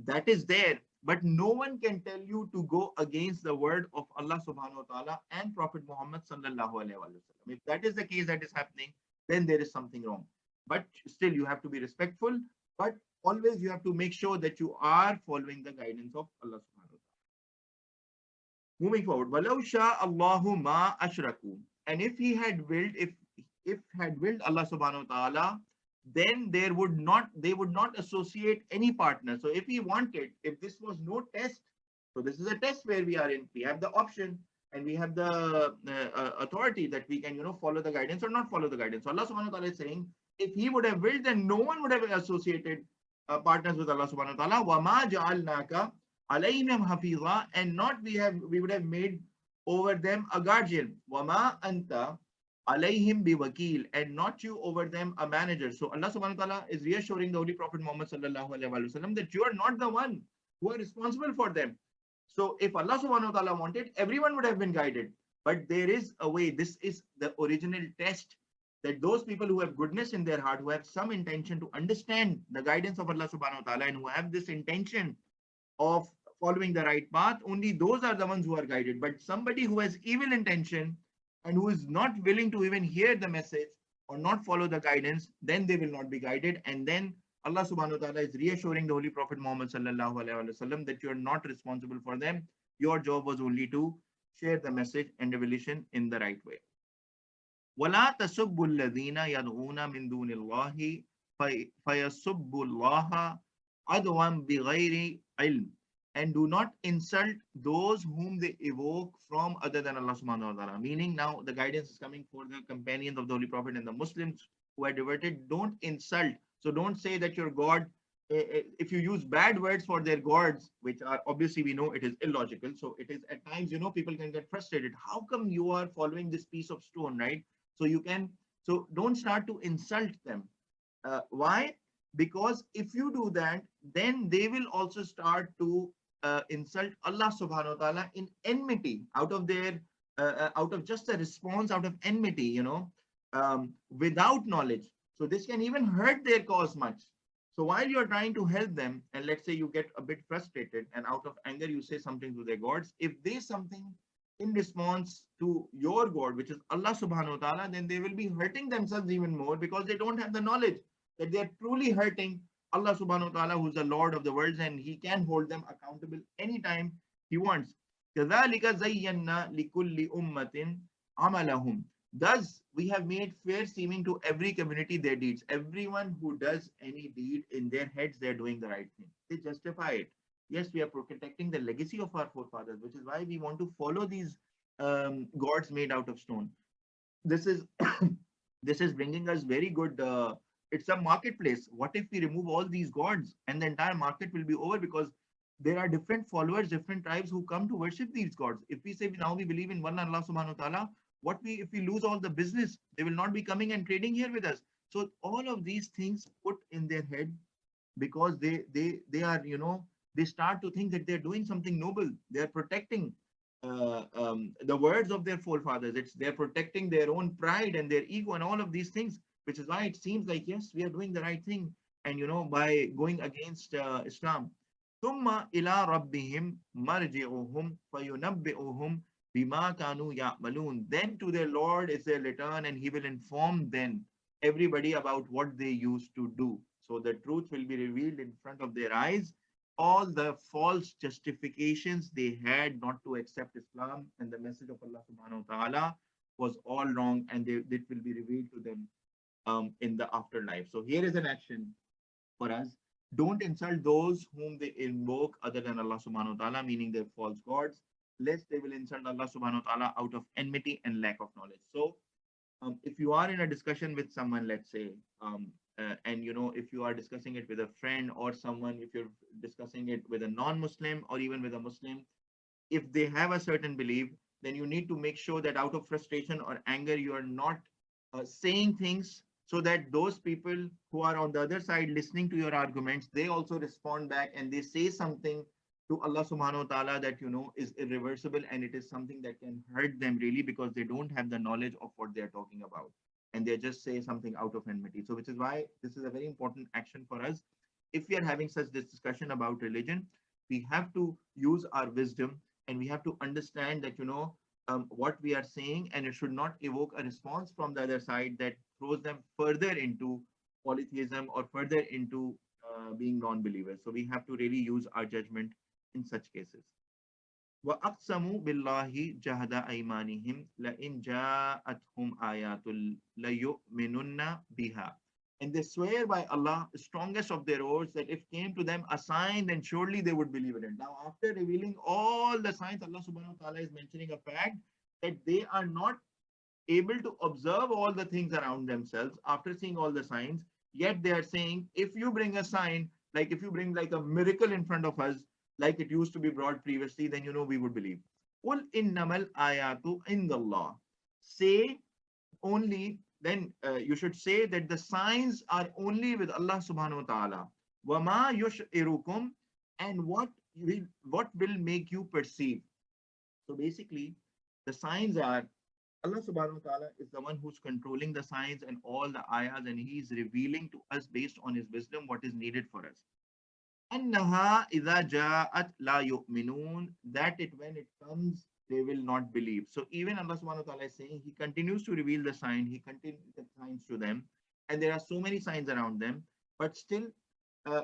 That is there. But no one can tell you to go against the word of Allah subhanahu wa ta'ala and Prophet Muhammad sallallahu alaihi wasallam. If that is the case that is happening, then there is something wrong. But still you have to be respectful, but always you have to make sure that you are following the guidance of Allah subhanahu wa ta'ala. Moving forward, وَلَوْ شَاءَ اللَّهُ مَا أَشْرَكُوا. And if he had willed, if had willed Allah subhanahu wa ta'ala, then they would not associate any partner. So if he wanted, if this was no test, so this is a test where we are in, we have the option and we have the authority that we can follow the guidance or not follow the guidance. So Allah subhanahu wa ta'ala is saying, if he would have willed, then no one would have associated partners with Allah subhanahu wa ta'ala. وَمَا جَعَلْنَاكَ عَلَيْهِمْ حَفِيظًا. And not we would have made over them a guardian. وَمَا أَنْتَ alayhim bi wakil. And not you over them a manager. So Allah subhanahu wa ta'ala is reassuring the Holy Prophet Muhammad sallallahu alaihi wasallam that you are not the one who are responsible for them. So if Allah subhanahu wa ta'ala wanted, everyone would have been guided. But there is a way. This is the original test, that those people who have goodness in their heart, who have some intention to understand the guidance of Allah subhanahu wa ta'ala, and who have this intention of following the right path, only those are the ones who are guided. But somebody who has evil intention and who is not willing to even hear the message, or not follow the guidance, then they will not be guided. And then Allah subhanahu wa ta'ala is reassuring the Holy Prophet Muhammad SAW that you are not responsible for them. Your job was only to share the message and revelation in the right way. وَلَا تَسُبُّوا الَّذِينَ يَدْعُونَ مِن دُونِ اللَّهِ فَيَسُبُّوا اللَّهَ عَدْوًا بِغَيْرِ عِلْمٍ. And do not insult those whom they evoke from other than Allah subhanahu wa ta'ala. Meaning, now the guidance is coming for the companions of the Holy Prophet and the Muslims who are diverted. Don't insult. So don't say that your God, if you use bad words for their gods, which are obviously we know it is illogical. So it is at times, people can get frustrated. How come you are following this piece of stone, right? So don't start to insult them. Why? Because if you do that, then they will also start to insult Allah subhanahu wa ta'ala in enmity, out of just a response out of enmity, without knowledge. So this can even hurt their cause much. So while you're trying to help them, and let's say you get a bit frustrated and out of anger you say something to their gods, if they something in response to your God, which is Allah subhanahu wa ta'ala, then they will be hurting themselves even more because they don't have the knowledge that they are truly hurting Allah subhanahu wa ta'ala, who's the Lord of the worlds, and He can hold them accountable anytime He wants. كَذَلِكَ زَيَّنَّا لِكُلِّ أُمَّةٍ عَمَلَهُمْ. Thus, we have made fair seeming to every community their deeds. Everyone who does any deed in their heads, they're doing the right thing. They justify it. Yes, we are protecting the legacy of our forefathers, which is why we want to follow these gods made out of stone. This is this is bringing us very good. It's a marketplace. What if we remove all these gods and the entire market will be over, because there are different followers, different tribes who come to worship these gods. If we say now we believe in one Allah subhanahu wa ta'ala, if we lose all the business, they will not be coming and trading here with us. So all of these things put in their head, because they are, they start to think that they're doing something noble. They're protecting the words of their forefathers. They're protecting their own pride and their ego and all of these things, which is why it seems like, yes, we are doing the right thing. And, by going against Islam. ثُمَّ إِلَىٰ رَبِّهِمْ مَرْجِعُهُمْ فَيُنَبِّئُهُمْ بِمَا كَانُوا يَعْمَلُونَ. Then to their Lord is their return, and He will inform them, everybody, about what they used to do. So the truth will be revealed in front of their eyes. All the false justifications they had not to accept Islam and the message of Allah subhanahu wa ta'ala was all wrong, and it will be revealed to them in the afterlife. So here is an action for us. Don't insult those whom they invoke other than Allah subhanahu wa ta'ala, meaning their false gods, lest they will insult Allah subhanahu wa ta'ala out of enmity and lack of knowledge. So if you are in a discussion with someone, let's say, and if you are discussing it with a friend or someone, if you're discussing it with a non-Muslim or even with a Muslim, if they have a certain belief, then you need to make sure that out of frustration or anger, you are not saying things so that those people who are on the other side listening to your arguments, they also respond back and they say something to Allah subhanahu wa ta'ala that, is irreversible, and it is something that can hurt them really, because they don't have the knowledge of what they're talking about. And they just say something out of enmity. So which is why this is a very important action for us. If we are having such this discussion about religion, we have to use our wisdom, and we have to understand that, what we are saying, and it should not evoke a response from the other side that throws them further into polytheism or further into being non-believers. So we have to really use our judgment in such cases. وَأَقْسَمُوا بِاللَّهِ جَهْدَ أَيْمَانِهِمْ لَإِنْ جَاءَتْهُمْ آيَاتٌ لَيُؤْمِنُنَّ بِهَا. And they swear by Allah, the strongest of their oaths, that if came to them a sign, then surely they would believe in it. Now, after revealing all the signs, Allah subhanahu wa ta'ala is mentioning a fact that they are not able to observe all the things around themselves after seeing all the signs. Yet they are saying, if you bring a sign, like if you bring like a miracle in front of us, like it used to be brought previously, then we would believe. قُلْ إِنَّمَا الْآيَاتُ عِنْدَ اللَّهِ. Say only, then you should say that the signs are only with Allah subhanahu wa ta'ala. وَمَا يُشْعِرُكُمْ. And what will make you perceive. So basically, the signs are, Allah subhanahu wa ta'ala is the one who's controlling the signs and all the ayahs, and He is revealing to us based on His wisdom what is needed for us. أَنَّهَا إِذَا جَاءَتْ لَا يُؤْمِنُونَ. That when it comes, they will not believe. So even Allah subhanahu wa ta'ala is saying He continues to reveal the sign, He continues the signs to them, and there are so many signs around them, but still, uh,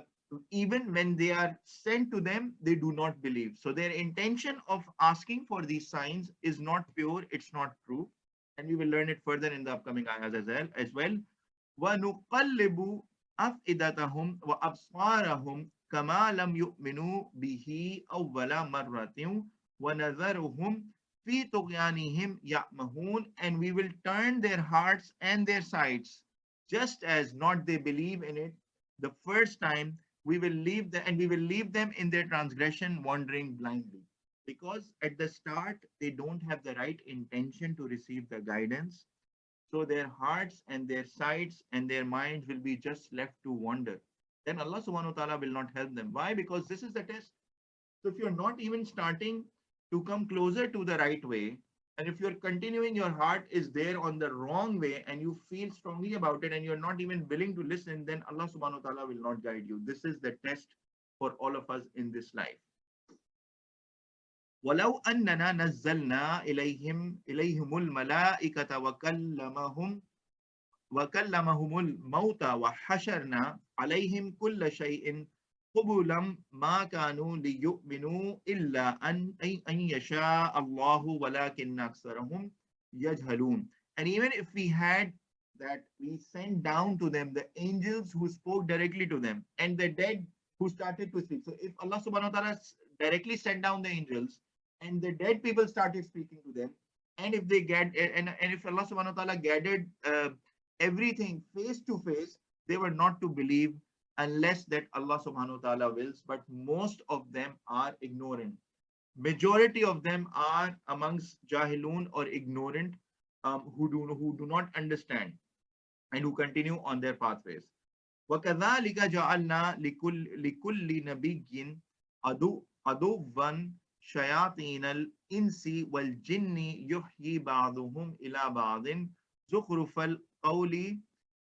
even when they are sent to them, they do not believe. So their intention of asking for these signs is not pure, it's not true. And we will learn it further in the upcoming ayahs as well. وَنُقَلِّبُ أَفْئِدَتَهُمْ وَأَبْصَارَهُمْ كَمَا لَمْ يُؤْمِنُوا بِهِ أَوَّلَ مَرَّةٍ وَنَذَرُهُمْ فِي طُغْيَانِهِمْ يَعْمَهُونَ. And we will turn their hearts and their sights, just as not they believe in it the first time. We will leave them, and we will leave them in their transgression, wandering blindly. Because at the start, they don't have the right intention to receive the guidance. So their hearts and their sights and their minds will be just left to wander. Then Allah subhanahu wa ta'ala will not help them. Why? Because this is the test. So if you're not even starting to come closer to the right way, and if you're continuing, your heart is there on the wrong way, and you feel strongly about it, and you're not even willing to listen, then Allah subhanahu wa ta'ala will not guide you. This is the test for all of us in this life. وَلَوْ أَنَّنَا نَزَّلْنَا إِلَيْهِمُ الْمَلَائِكَةَ وَكَلَّمَهُمُ الْمَوْتَى وَحَشَرْنَا عَلَيْهِمْ كُلَّ شَيْءٍ قُبُلًا مَا كَانُوا لِيُؤْمِنُوا إِلَّا أَنْ يَشَاءَ اللَّهُ وَلَكِنَّ أَكْثَرَهُمْ يَجْهَلُونَ. And even if we had that, we sent down to them the angels who spoke directly to them, and the dead who started to speak. So if Allah subhanahu wa ta'ala directly sent down the angels, and the dead people started speaking to them, and if they get and if Allah subhanahu wa ta'ala gathered everything face to face, they were not to believe unless that Allah subhanahu wa ta'ala wills. But most of them are ignorant. Majority of them are amongst jahilun or ignorant, who do not understand and who continue on their pathways. وَكَذَلِكَ جَعَلْنَا لِكُلِّ نَبِيٍّ عَدُوًّا شَيَاطِينَ الْإِنسِ وَالْجِنِّ يُحْيِي بَعْضُهُمْ إِلَى بَعْضٍ زُخْرُفَ الْقَوْلِ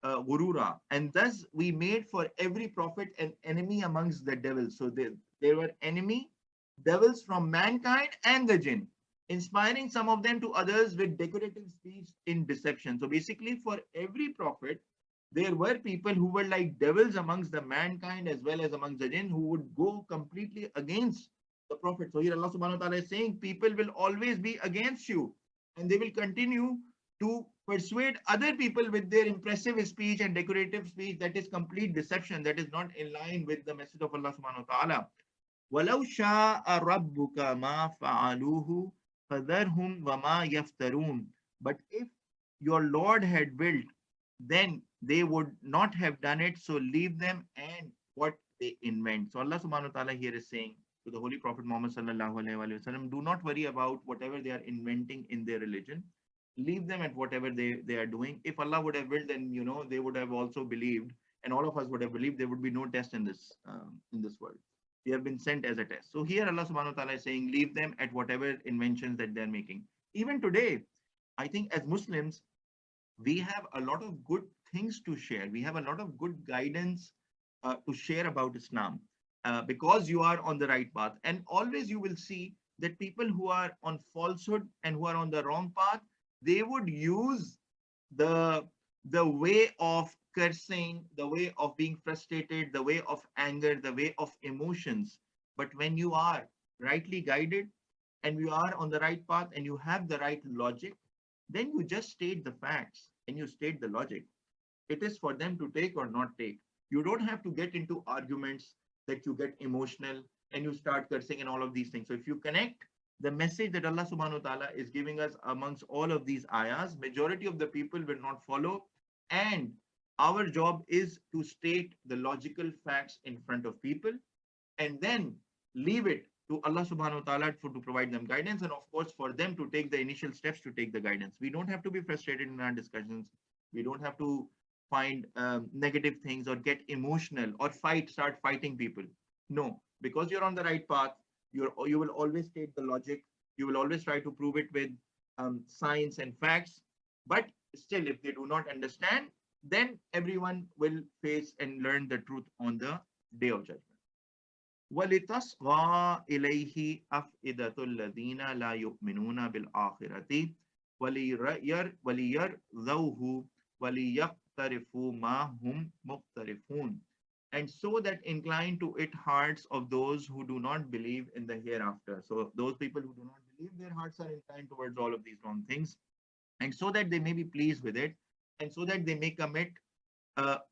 غُرُورًا. And thus we made for every prophet an enemy amongst the devils. So there were enemy devils from mankind and the jinn, inspiring some of them to others with decorative speech in deception. So basically, for every prophet, there were people who were like devils amongst the mankind as well as amongst the jinn, who would go completely against the prophet. So here Allah subhanahu wa ta'ala is saying people will always be against you, and they will continue to persuade other people with their impressive speech and decorative speech. That is complete deception. That is not in line with the message of Allah subhanahu wa ta'ala. وَلَوْ شَاءَ رَبُّكَ مَا فَعَلُوهُ فَذَرْهُمْ وَمَا يَفْتَرُونَ. But if your Lord had willed, then they would not have done it. So leave them and what they invent. So Allah subhanahu wa ta'ala here is saying to the Holy Prophet Mohammed SAW, do not worry about whatever they are inventing in their religion. Leave them at whatever they are doing. If Allah would have willed, then they would have also believed, and all of us would have believed. There would be no test in this world. We have been sent as a test. So here Allah subhanahu wa ta'ala is saying, leave them at whatever inventions that they're making. Even today, I think as Muslims, we have a lot of good things to share. We have a lot of good guidance to share about Islam, because you are on the right path. And always you will see that people who are on falsehood and who are on the wrong path, they would use the way of cursing, the way of being frustrated, the way of anger, the way of emotions. But when you are rightly guided and you are on the right path and you have the right logic, then you just state the facts and you state the logic. It is for them to take or not take. You don't have to get into arguments that you get emotional and you start cursing and all of these things. So if you connect the message that Allah subhanahu wa ta'ala is giving us amongst all of these ayahs, majority of the people will not follow. And our job is to state the logical facts in front of people and then leave it to Allah subhanahu wa ta'ala to provide them guidance, and of course for them to take the initial steps to take the guidance. We don't have to be frustrated in our discussions. We don't have to find negative things or get emotional or start fighting people. No, because you're on the right path, you will always state the logic. You will always try to prove it with science and facts. But still, if they do not understand, then everyone will face and learn the truth on the day of judgment. وَلِتَصْغَى إِلَيْهِ أَفْئِدَةُ الَّذِينَ لَا يُؤْمِنُونَ بِالْآخِرَةِ وَلِيَرْضَوْهُ وَلِيَقْتَرِفُوا مَا هُمْ مُقْتَرِفُونَ. And so that incline to it hearts of those who do not believe in the hereafter. So those people who do not believe, their hearts are inclined towards all of these wrong things, and so that they may be pleased with it, and so that they may commit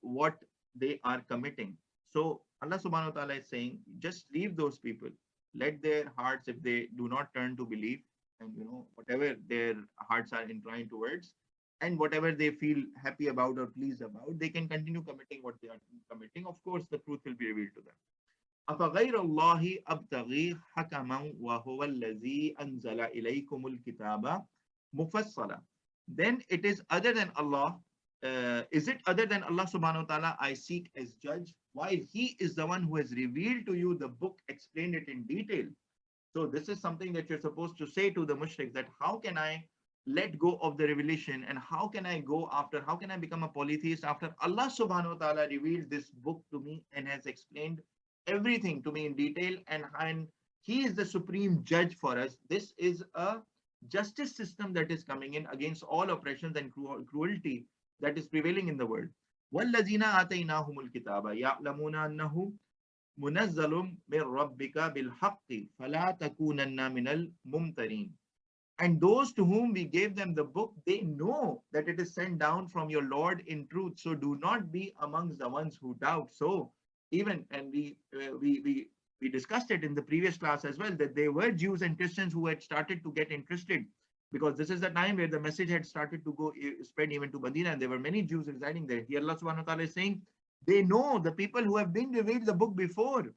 what they are committing. So Allah subhanahu wa ta'ala is saying, just leave those people. Let their hearts, if they do not turn to believe, and whatever their hearts are inclined towards, and whatever they feel happy about or pleased about, they can continue committing what they are committing. Of course, the truth will be revealed to them. أفغير الله أبتغي حكما وهو الذي أنزل إليكم الكتاب مفصلا. Then it is other than Allah. Is it other than Allah subhanahu wa ta'ala I seek as judge, while He is the one who has revealed to you the book, explained it in detail? So this is something that you're supposed to say to the mushriks, that how can I let go of the revelation, and how can I become a polytheist after Allah subhanahu wa ta'ala revealed this book to me and has explained everything to me in detail, and He is the supreme judge for us. This is a justice system that is coming in against all oppressions and cruelty that is prevailing in the world. وَالَّذِينَ آتَيْنَاهُمُ الْكِتَابَ يَعْلَمُونَ أَنَّهُ مُنَزَّلٌ مِّن رَّبِّكَ بِالْحَقِّ فَلَا تَكُونَنَّ مِنَ الْمُمْتَرِينَ. And those to whom we gave them the book, they know that it is sent down from your Lord in truth. So do not be amongst the ones who doubt. So even, and we discussed it in the previous class as well, that there were Jews and Christians who had started to get interested, because this is the time where the message had started to go spread even to Medina, and there were many Jews residing there. Here Allah subhanahu wa ta'ala is saying, they know, the people who have been revealed the book before,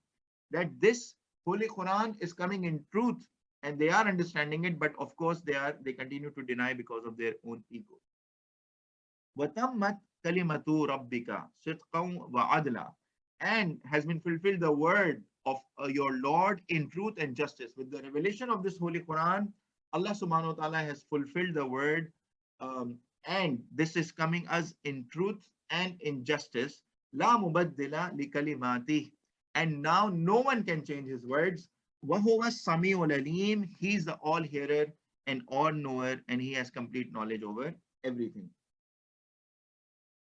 that this Holy Quran is coming in truth, and they are understanding it, but of course they continue to deny because of their own ego. وَتَمَّتْ كَلِمَةُ رَبِّكَ صِدْقًا وَعَدْلًا. And has been fulfilled the word of your Lord in truth and justice. With the revelation of this Holy Quran, Allah subhanahu wa ta'ala has fulfilled the word, and this is coming us in truth and in justice. لَا مُبَدِّلَ لِكَلِمَاتِهِ. And now no one can change His words. وَهُوَ السَّمِيعُ الْعَلِيمُ. He is the all-hearer and all-knower, and He has complete knowledge over everything.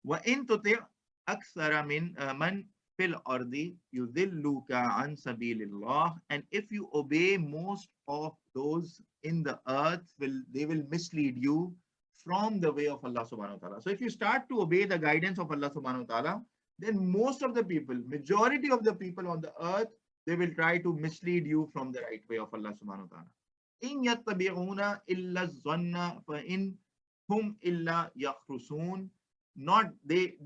وَإِن تُطِعْ أَكْثَرَ مَنْ فِي الْأَرْضِ يُضِلُّكَ عَنْ سَبِيلِ اللَّهِ. And if you obey most of those in the earth, they will mislead you from the way of Allah subhanahu wa ta'ala. So if you start to obey the guidance of Allah subhanahu wa ta'ala, then most of the people, majority of the people on the earth, they will try to mislead you from the right way of Allah subhanahu wa ta'ala. إِن يَتَّبِعُونَ إِلَّا الظَّنَّ فَإِنْ هُمْ إِلَّا يَخْرُصُونَ. Not they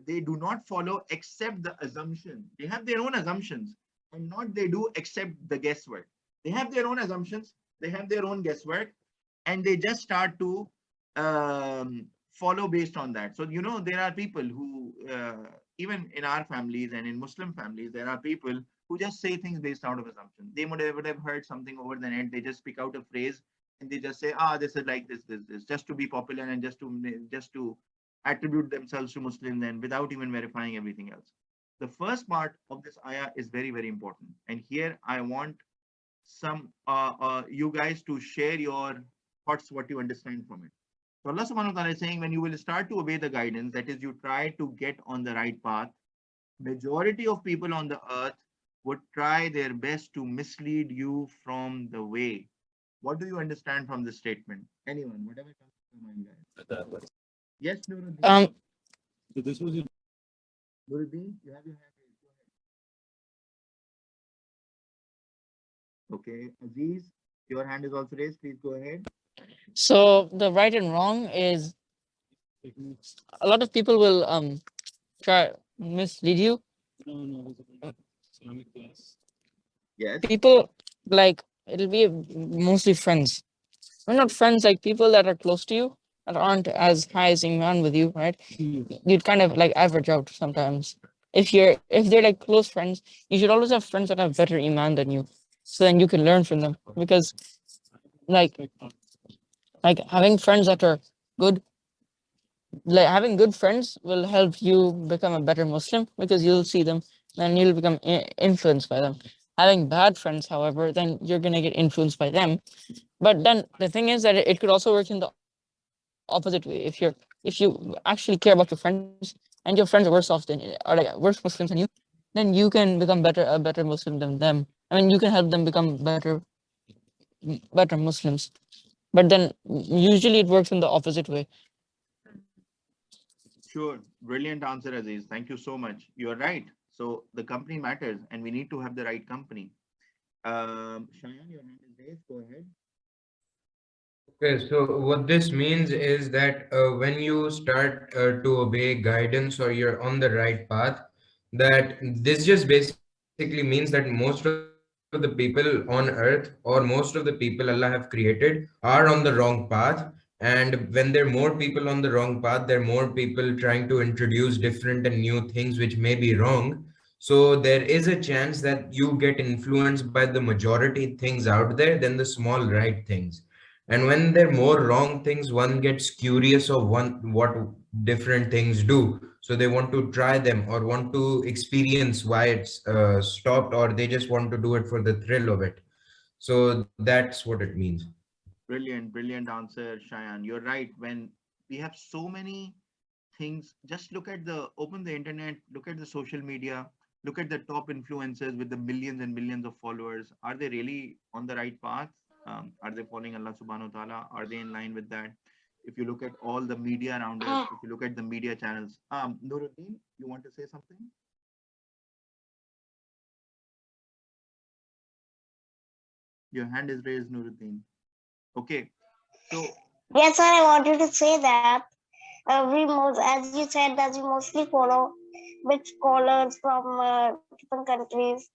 do not follow except the assumption. They have their own assumptions, and not they do except the guesswork. They have their own assumptions, they have their own guesswork, and they just start to follow based on that. So there are people who even in our families and in Muslim families, there are people who just say things based out of assumption. They would have heard something over the net. They just pick out a phrase and they just say, this is like this, just to be popular and just to attribute themselves to Muslims, and without even verifying everything else. The first part of this ayah is very, very important. And here I want some you guys to share your thoughts, what you understand from it. So Allah subhanahu wa ta'ala is saying, when you will start to obey the guidance, that is, you try to get on the right path, majority of people on the earth would try their best to mislead you from the way. What do you understand from this statement? Anyone, whatever comes to your mind, guys. Yes, Nuruddin. So this was your Nuruddin, you have your hand raised. Go ahead. Okay, Aziz, your hand is also raised. Please go ahead. So the right and wrong is, techniques. a lot of people will try mislead you. No, it was a Islamic class. Yes. People, like, it'll be mostly friends. We're not friends, like people that are close to you that aren't as high as Iman with you, right? You'd kind of like average out sometimes. If they're like close friends, you should always have friends that have better Iman than you, so then you can learn from them. Because like having friends that are good, like having good friends will help you become a better Muslim, because you'll see them, then you'll become influenced by them. Having bad friends, however, then you're gonna get influenced by them. But then the thing is that it could also work in the opposite way. If you actually care about your friends and your friends are worse off than or like worse Muslims than you, then you can become a better Muslim than them. I mean, you can help them become better Muslims. But then usually it works in the opposite way. Sure. Brilliant answer, Aziz. Thank you so much. You're right. So the company matters and we need to have the right company. Shayan, your hand is raised. Go ahead. Okay, so what this means is that when you start to obey guidance or you're on the right path, that this just basically means that most of the people on earth or most of the people Allah have created are on the wrong path. And when there are more people on the wrong path, there are more people trying to introduce different and new things which may be wrong. So there is a chance that you get influenced by the majority things out there than the small right things. And when there are more wrong things, one gets curious of what different things do. So they want to try them or want to experience why it's stopped, or they just want to do it for the thrill of it. So that's what it means. Brilliant, brilliant answer, Shayan. You're right. When we have so many things, just open the internet, look at the social media, look at the top influencers with the millions and millions of followers. Are they really on the right path? Are they following Allah subhanahu wa ta'ala? Are they in line with that? If you look at all the media around us, if you look at the media channels, Nuruddin, you want to say something? Your hand is raised, Nuruddin. Okay. So Yes, sir, I wanted to say that as you said, that we mostly follow big scholars from different countries.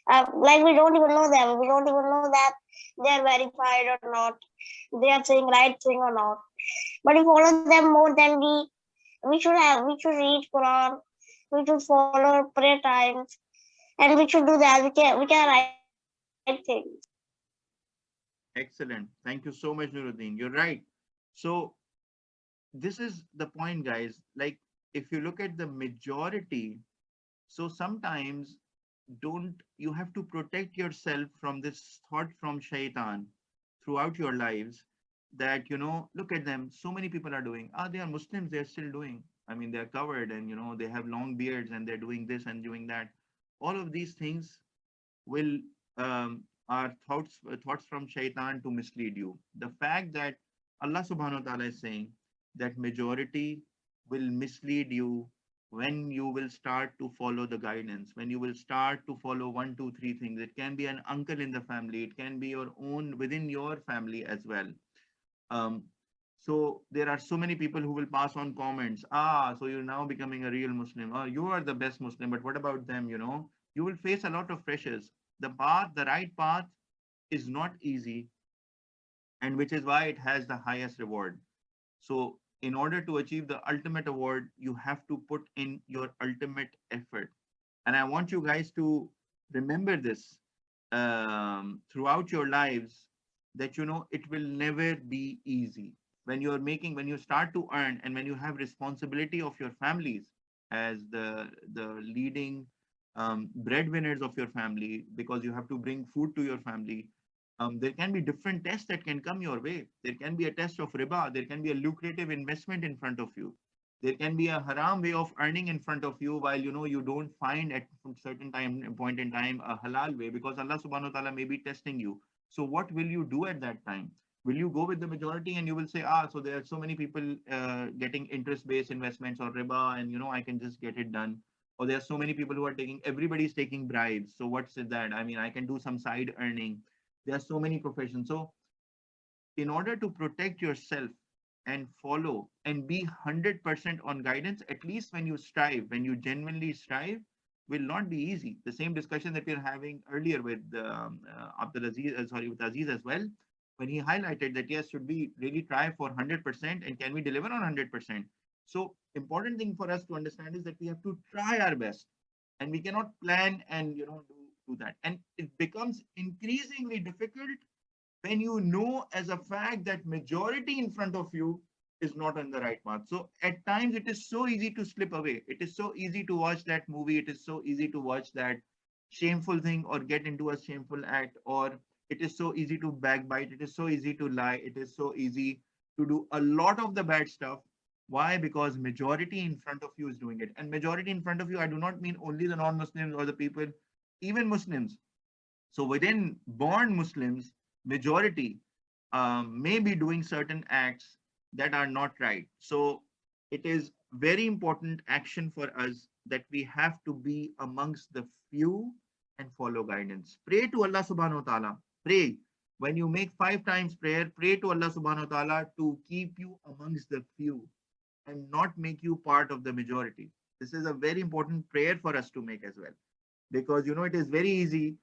Like we don't even know them. We don't even know that they are verified or not. They are saying right thing or not. But we follow them more than we should have. We should read Quran. We should follow prayer times, and we should do that. We can write things. excellent. Thank you so much, Nuruddin. You're right. So this is the point, guys. Like, if you look at the majority, so sometimes don't you have to protect yourself from this thought from shaitan throughout your lives that look at them, so many people are doing, they are Muslims, they're still doing, I mean, they're covered and they have long beards and they're doing this and doing that. All of these things will are thoughts from shaitan to mislead you. The fact that Allah subhanahu wa ta'ala is saying that majority will mislead you when you will start to follow the guidance, when you will start to follow one, two, three things. It can be an uncle in the family, it can be your own within your family as well. Um, so there are so many people who will pass on comments. So you're now becoming a real Muslim. You are the best Muslim, but what about them? You will face a lot of pressures. The right path is not easy, and which is why it has the highest reward. So in order to achieve the ultimate award, you have to put in your ultimate effort. And I want you guys to remember this throughout your lives, that it will never be easy. When you start to earn, and when you have responsibility of your families as the leading breadwinners of your family, because you have to bring food to your family. There can be different tests that can come your way. There can be a test of riba. There can be a lucrative investment in front of you. There can be a haram way of earning in front of you, while you don't find at a certain point in time a halal way, because Allah subhanahu wa ta'ala may be testing you. So what will you do at that time? Will you go with the majority and you will say, so there are so many people getting interest-based investments or riba, and I can just get it done. Or there are so many people who are everybody's taking bribes. So what's that? I mean, I can do some side earning. There are so many professions. So in order to protect yourself and follow and be 100% on guidance, at least when you genuinely strive, will not be easy. The same discussion that we are having earlier with with Aziz as well, when he highlighted that, yes, should we really try for 100% and can we deliver on 100%? So important thing for us to understand is that we have to try our best, and we cannot plan and do that. And it becomes increasingly difficult when you know as a fact that majority in front of you is not on the right path. So at times it is so easy to slip away. It is so easy to watch that movie. It is so easy to watch that shameful thing or get into a shameful act, or it is so easy to backbite. It is so easy to lie. It is so easy to do a lot of the bad stuff. Why? Because majority in front of you is doing it. And majority in front of you, I do not mean only the non-Muslims or the people, even Muslims. So within born Muslims, majority may be doing certain acts that are not right. So it is very important action for us that we have to be amongst the few and follow guidance. Pray to Allah subhanahu wa ta'ala. Pray. When you make 5 times prayer, pray to Allah subhanahu wa ta'ala to keep you amongst the few and not make you part of the majority. This is a very important prayer for us to make as well, because it is very easy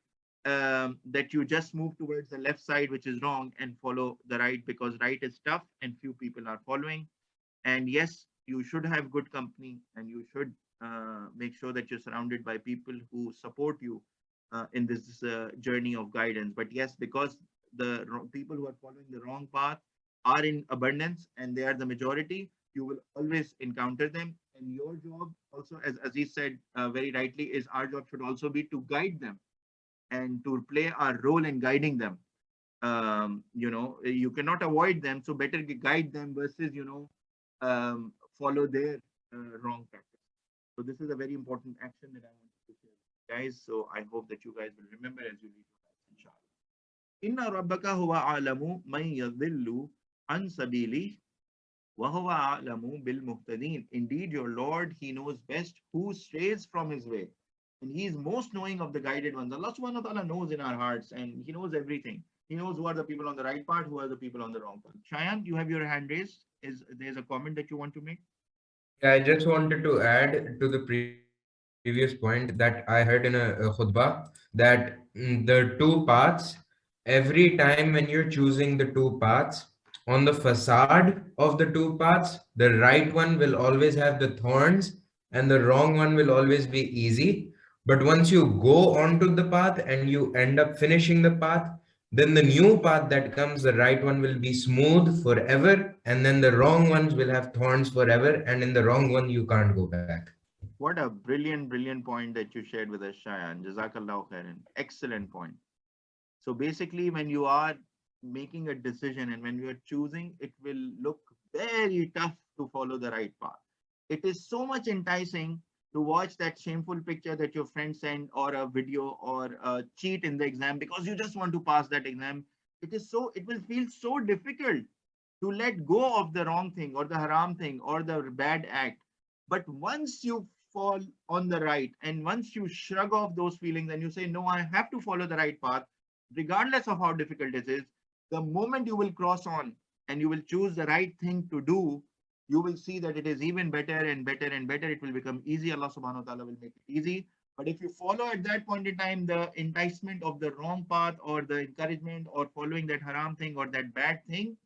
that you just move towards the left side, which is wrong, and follow the right, because right is tough and few people are following. And yes, you should have good company, and you should make sure that you're surrounded by people who support you in this journey of guidance. But yes, because the people who are following the wrong path are in abundance and they are the majority, you will always encounter them. And your job also, as Aziz said very rightly, is our job should also be to guide them and to play our role in guiding them. You cannot avoid them, so better guide them versus follow their wrong practice. So this is a very important action that I want to share with you guys. So I hope that you guys will remember as you read your Bible, inshallah. Inna rabbaka huwa a'lamu man yadhillu an sabili wa huwa a'lamu bil muhtadin. Indeed, your Lord, He knows best who strays from His way, and He is most knowing of the guided ones. Allah subhanahu wa ta'ala knows in our hearts, and He knows everything. He knows who are the people on the right path, who are the people on the wrong path. Shayan, you have your hand raised. There's a comment that you want to make? Yeah, I just wanted to add to the previous point that I heard in a khutbah that the two paths, every time when you're choosing the two paths, on the facade of the two paths, the right one will always have the thorns and the wrong one will always be easy. But once you go onto the path and you end up finishing the path, then the new path that comes, the right one will be smooth forever, and then the wrong ones will have thorns forever, and in the wrong one you can't go back. What a brilliant point that you shared with us, Shayan. Jazakallah khairan. Excellent point. So basically, when you are making a decision and when you are choosing, it will look very tough to follow the right path. It is so much enticing to watch that shameful picture that your friend sent, or a video, or a cheat in the exam because you just want to pass that exam. It will feel so difficult to let go of the wrong thing or the haram thing or the bad act. But once you fall on the right, and once you shrug off those feelings and you say, no, I have to follow the right path, regardless of how difficult it is, the moment you will cross on and you will choose the right thing to do, you will see that it is even better and better and better. It will become easy. Allah subhanahu wa ta'ala will make it easy. But if you follow at that point in time the enticement of the wrong path, or the encouragement, or following that haram thing or that bad thing,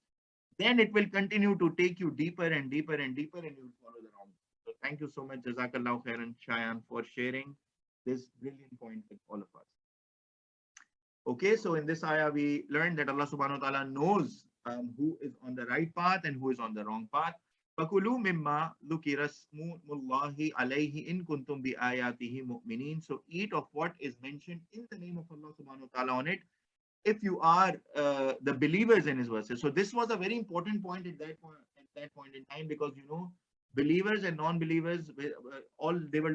then it will continue to take you deeper and deeper and deeper, and you will follow the wrong. So thank you so much, Jazakallah khairan, Shayan, for sharing this brilliant point with all of us. Okay, so in this ayah, we learned that Allah subhanahu wa ta'ala knows who is on the right path and who is on the wrong path. فَكُلُوا مِمَّا ذُكِرَ اسْمُ اللَّهِ عَلَيْهِ إِن كُنْتُمْ بِآيَاتِهِ مُؤْمِنِينَ. So eat of what is mentioned in the name of Allah subhanahu wa ta'ala on it, if you are the believers in His verses. So this was a very important point at that point in time, because believers and non-believers, all they were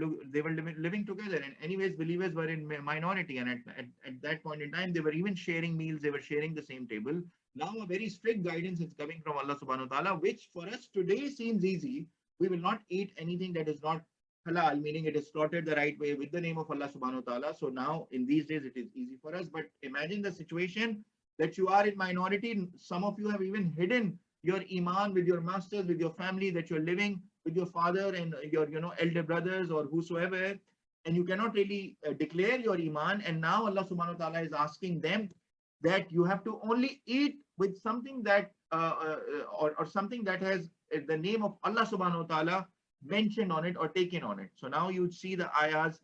living together, and anyways believers were in minority, and at that point in time they were even sharing meals, they were sharing the same table. Now a very strict guidance is coming from Allah subhanahu wa ta'ala, which for us today seems easy. We will not eat anything that is not halal, meaning it is slaughtered the right way with the name of Allah subhanahu wa ta'ala. So now in these days it is easy for us. But imagine the situation that you are in minority. Some of you have even hidden your iman with your masters, with your family, that you're living with your father and your elder brothers or whosoever, and you cannot really declare your iman. And now Allah subhanahu wa ta'ala is asking them that you have to only eat with something that or something that has the name of Allah subhanahu wa ta'ala mentioned on it or taken on it. So now you see the ayahs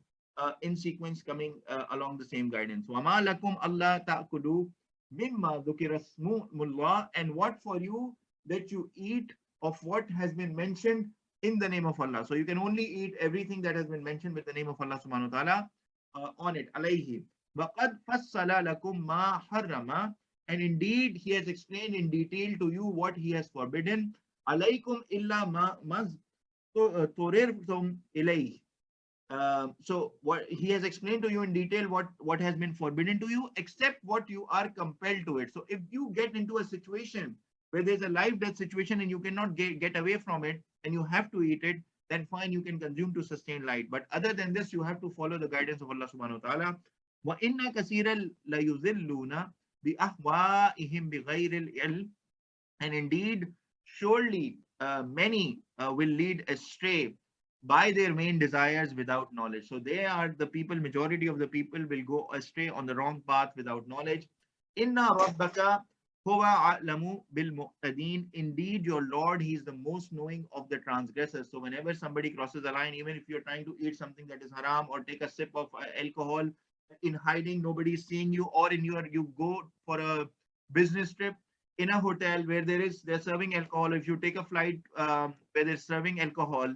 in sequence coming along the same guidance. وَمَا لَكُمْ أَلَّا تَأْكُلُوا مِمَّا ذُكِرَ اسْمُ اللَّهِ. And what for you that you eat of what has been mentioned in the name of Allah. So you can only eat everything that has been mentioned with the name of Allah subhanahu wa ta'ala on it. Alayhi. وَقَدْ فَصَّلَ لَكُمْ مَا حَرَّمَ. And indeed, he has explained in detail to you what he has forbidden. Alaykum illa ma turirtum ilayh. So what he has explained to you in detail what has been forbidden to you, except what you are compelled to it. So if you get into a situation where there's a life death situation and you cannot get away from it and you have to eat it, then fine, you can consume to sustain life. But other than this, you have to follow the guidance of Allah subhanahu wa ta'ala. Wa inna kasiran la yuzilluna bi ahwaihim bi ghayril ilm. And indeed, surely many will lead astray by their main desires without knowledge. So they are the people, majority of the people will go astray on the wrong path without knowledge. Inna rabbaka huwa a'lamu bil mu'tadin. Indeed, your Lord, he is the most knowing of the transgressors. So whenever somebody crosses a line, even if you're trying to eat something that is haram or take a sip of alcohol in hiding, nobody is seeing you, or you go for a business trip in a hotel where they're serving alcohol. If you take a flight where they're serving alcohol,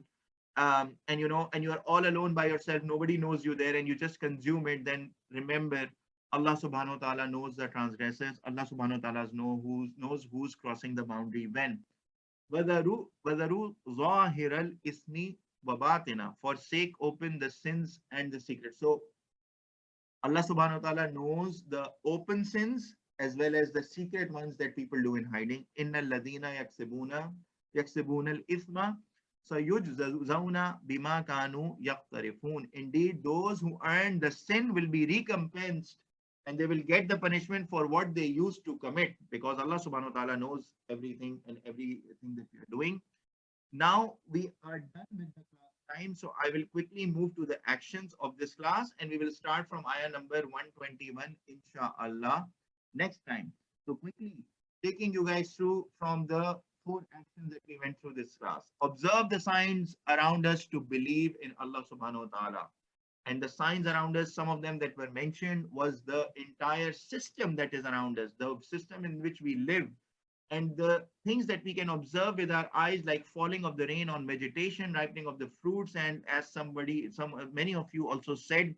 and you're all alone by yourself, nobody knows you there, and you just consume it, then remember, Allah subhanahu wa ta'ala knows the transgressors. Allah subhanahu wa ta'ala knows who's crossing the boundary when. وَذَرُوا ظَاهِرَ الْإِثْمِ وَبَاطِنَهُ. Forsake open the sins and the secret. So Allah subhanahu wa ta'ala knows the open sins as well as the secret ones that people do in hiding. Inna alladhina yaksibuna al-ithma sayujzauna bima kanu yaqtarifun. Indeed, those who earn the sin will be recompensed and they will get the punishment for what they used to commit, because Allah subhanahu wa ta'ala knows everything and everything that we are doing. Now we are done with the class time, so I will quickly move to the actions of this class, and we will start from ayah number 121 inshallah next time. So quickly taking you guys through from the 4 actions that we went through this class. Observe the signs around us to believe in Allah subhanahu wa ta'ala. And the signs around us, some of them that were mentioned, was the entire system that is around us, the system in which we live, and the things that we can observe with our eyes, like falling of the rain on vegetation, ripening of the fruits. And as many of you also said,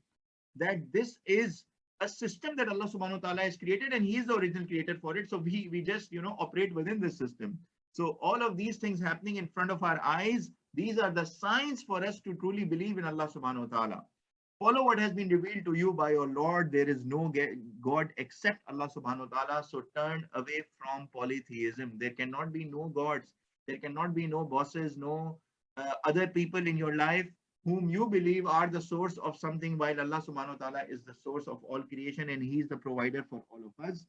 that this is a system that Allah subhanahu wa ta'ala has created, and he is the original creator for it. So we just operate within this system. So all of these things happening in front of our eyes, these are the signs for us to truly believe in Allah subhanahu wa ta'ala. Follow what has been revealed to you by your Lord. There is no God except Allah subhanahu wa ta'ala. So turn away from polytheism. There cannot be no gods. There cannot be no bosses, no other people in your life whom you believe are the source of something, while Allah subhanahu wa ta'ala is the source of all creation and he is the provider for all of us.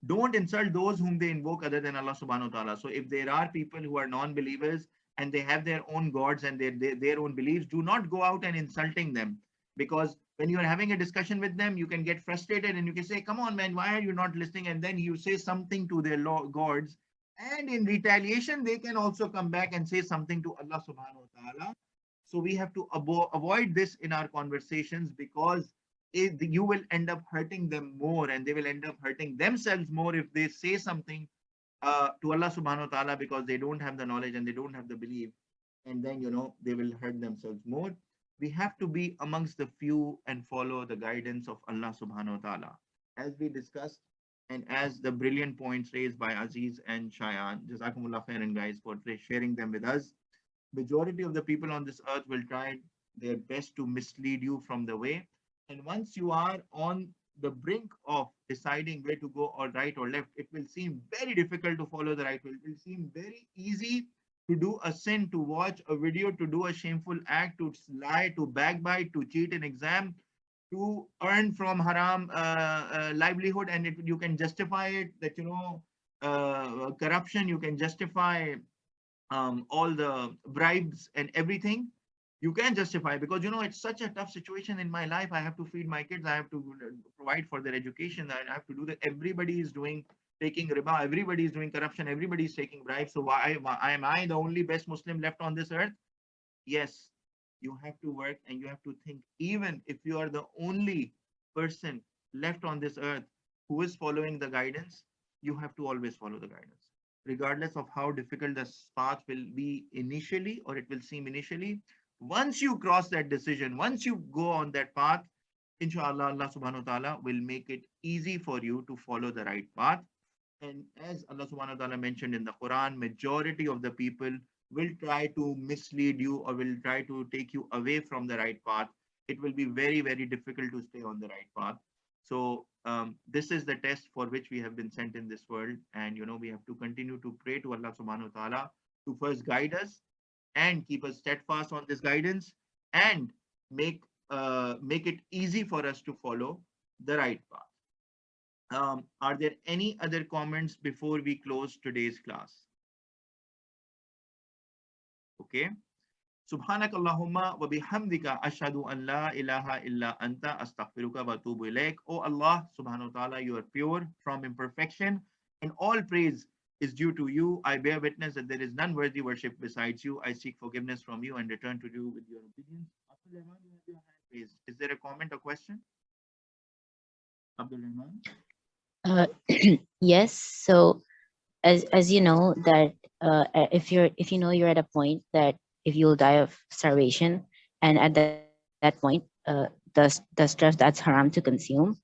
Don't insult those whom they invoke other than Allah subhanahu wa ta'ala. So if there are people who are non-believers and they have their own gods and their own beliefs, do not go out and insulting them, because when you are having a discussion with them, you can get frustrated and you can say, come on man, why are you not listening? And then you say something to their gods, and in retaliation they can also come back and say something to Allah subhanahu wa ta'ala. So we have to avoid this in our conversations, because you will end up hurting them more, and they will end up hurting themselves more if they say something to Allah subhanahu wa ta'ala, because they don't have the knowledge and they don't have the belief, and then they will hurt themselves more. We have to be amongst the few and follow the guidance of Allah subhanahu wa ta'ala, as we discussed, and as the brilliant points raised by Aziz and Shayan. Jazakumullah khairan guys for sharing them with us. Majority of the people on this earth will try their best to mislead you from the way, and once you are on the brink of deciding where to go, or right or left, it will seem very difficult to follow the right way. It will seem very easy to do a sin, to watch a video, to do a shameful act, to lie, to backbite, to cheat in exam, to earn from haram livelihood, and you can justify it, that corruption, you can justify all the bribes and everything. You can justify, because it's such a tough situation in my life. I have to feed my kids, I have to provide for their education, I have to do that. Everybody is taking riba, everybody is doing corruption, everybody is taking bribes. So why am I the only best Muslim left on this earth? Yes, you have to work and you have to think. Even if you are the only person left on this earth who is following the guidance, you have to always follow the guidance. regardless of how difficult this path will be initially, or it will seem initially, once you cross that decision, once you go on that path, inshallah, Allah subhanahu wa ta'ala will make it easy for you to follow the right path. And as Allah subhanahu wa ta'ala mentioned in the Quran, majority of the people will try to mislead you or will try to take you away from the right path. It will be very, very difficult to stay on the right path. So this is the test for which we have been sent in this world. And we have to continue to pray to Allah subhanahu wa ta'ala to first guide us and keep us steadfast on this guidance, and make it easy for us to follow the right path. Are there any other comments before we close today's class? Okay. Subhanak Allahumma wa bihamdika ashhadu an la ilaha illa anta astaghfiruka wa atubu ilaik. Oh Allah subhanahu wa ta'ala, you are pure from imperfection, and all praise is due to you. I bear witness that there is none worthy worship besides you. I seek forgiveness from you and return to you with your obedience. Abdul Rahman, you have your hand raised. Is there a comment or question? Abdul Rahman? Yes. So as you know that if you know you're at a point that if you'll die of starvation, and at that point the stuff that's haram to consume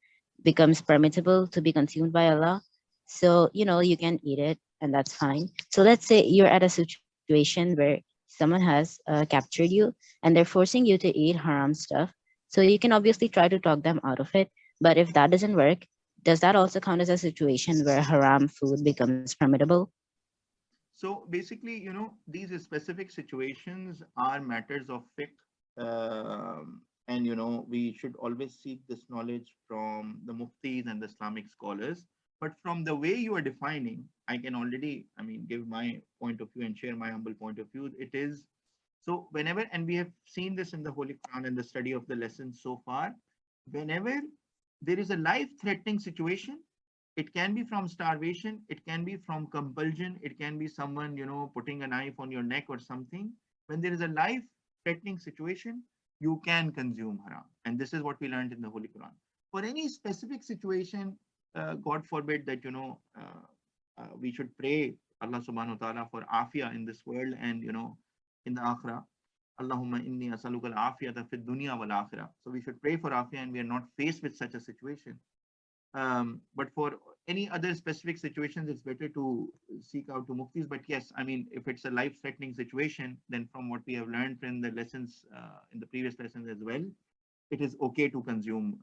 becomes permissible to be consumed by Allah, so you can eat it and that's fine. So let's say you're at a situation where someone has captured you and they're forcing you to eat haram stuff, so you can obviously try to talk them out of it. But if that doesn't work, does that also count as a situation where haram food becomes permissible? So basically, these specific situations are matters of fiqh, and we should always seek this knowledge from the muftis and the Islamic scholars. But from the way you are defining, I can already, give my point of view and share my humble point of view. It is so whenever, and we have seen this in the Holy Quran and the study of the lessons so far, whenever there is a life-threatening situation, it can be from starvation, it can be from compulsion, it can be someone putting a knife on your neck or something. When there is a life threatening situation, you can consume haram, and this is what we learned in the Holy Quran. For any specific situation, God forbid that we should pray Allah subhanahu wa ta'ala for afia in this world and in the akhirah. Allahumma inni asaluka al-afiyata fid dunya wal akhirah. So we should pray for afia, and we are not faced with such a situation. But for any other specific situations, it's better to seek out to muftis. But yes, if it's a life-threatening situation, then from what we have learned in the lessons, in the previous lessons as well, it is okay to consume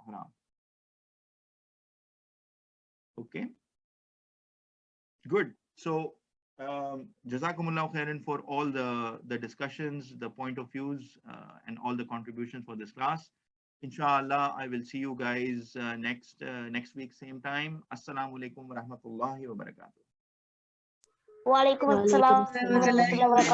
haram. Okay. Good. So, Jazakumullah khairan for all the discussions, the point of views, and all the contributions for this class. Inshallah, I will see you guys next week, same time. Assalamu alaikum wa rahmatullahi wa barakatuh. Walaikum assalam wa rahmatullahi wa barakatuh.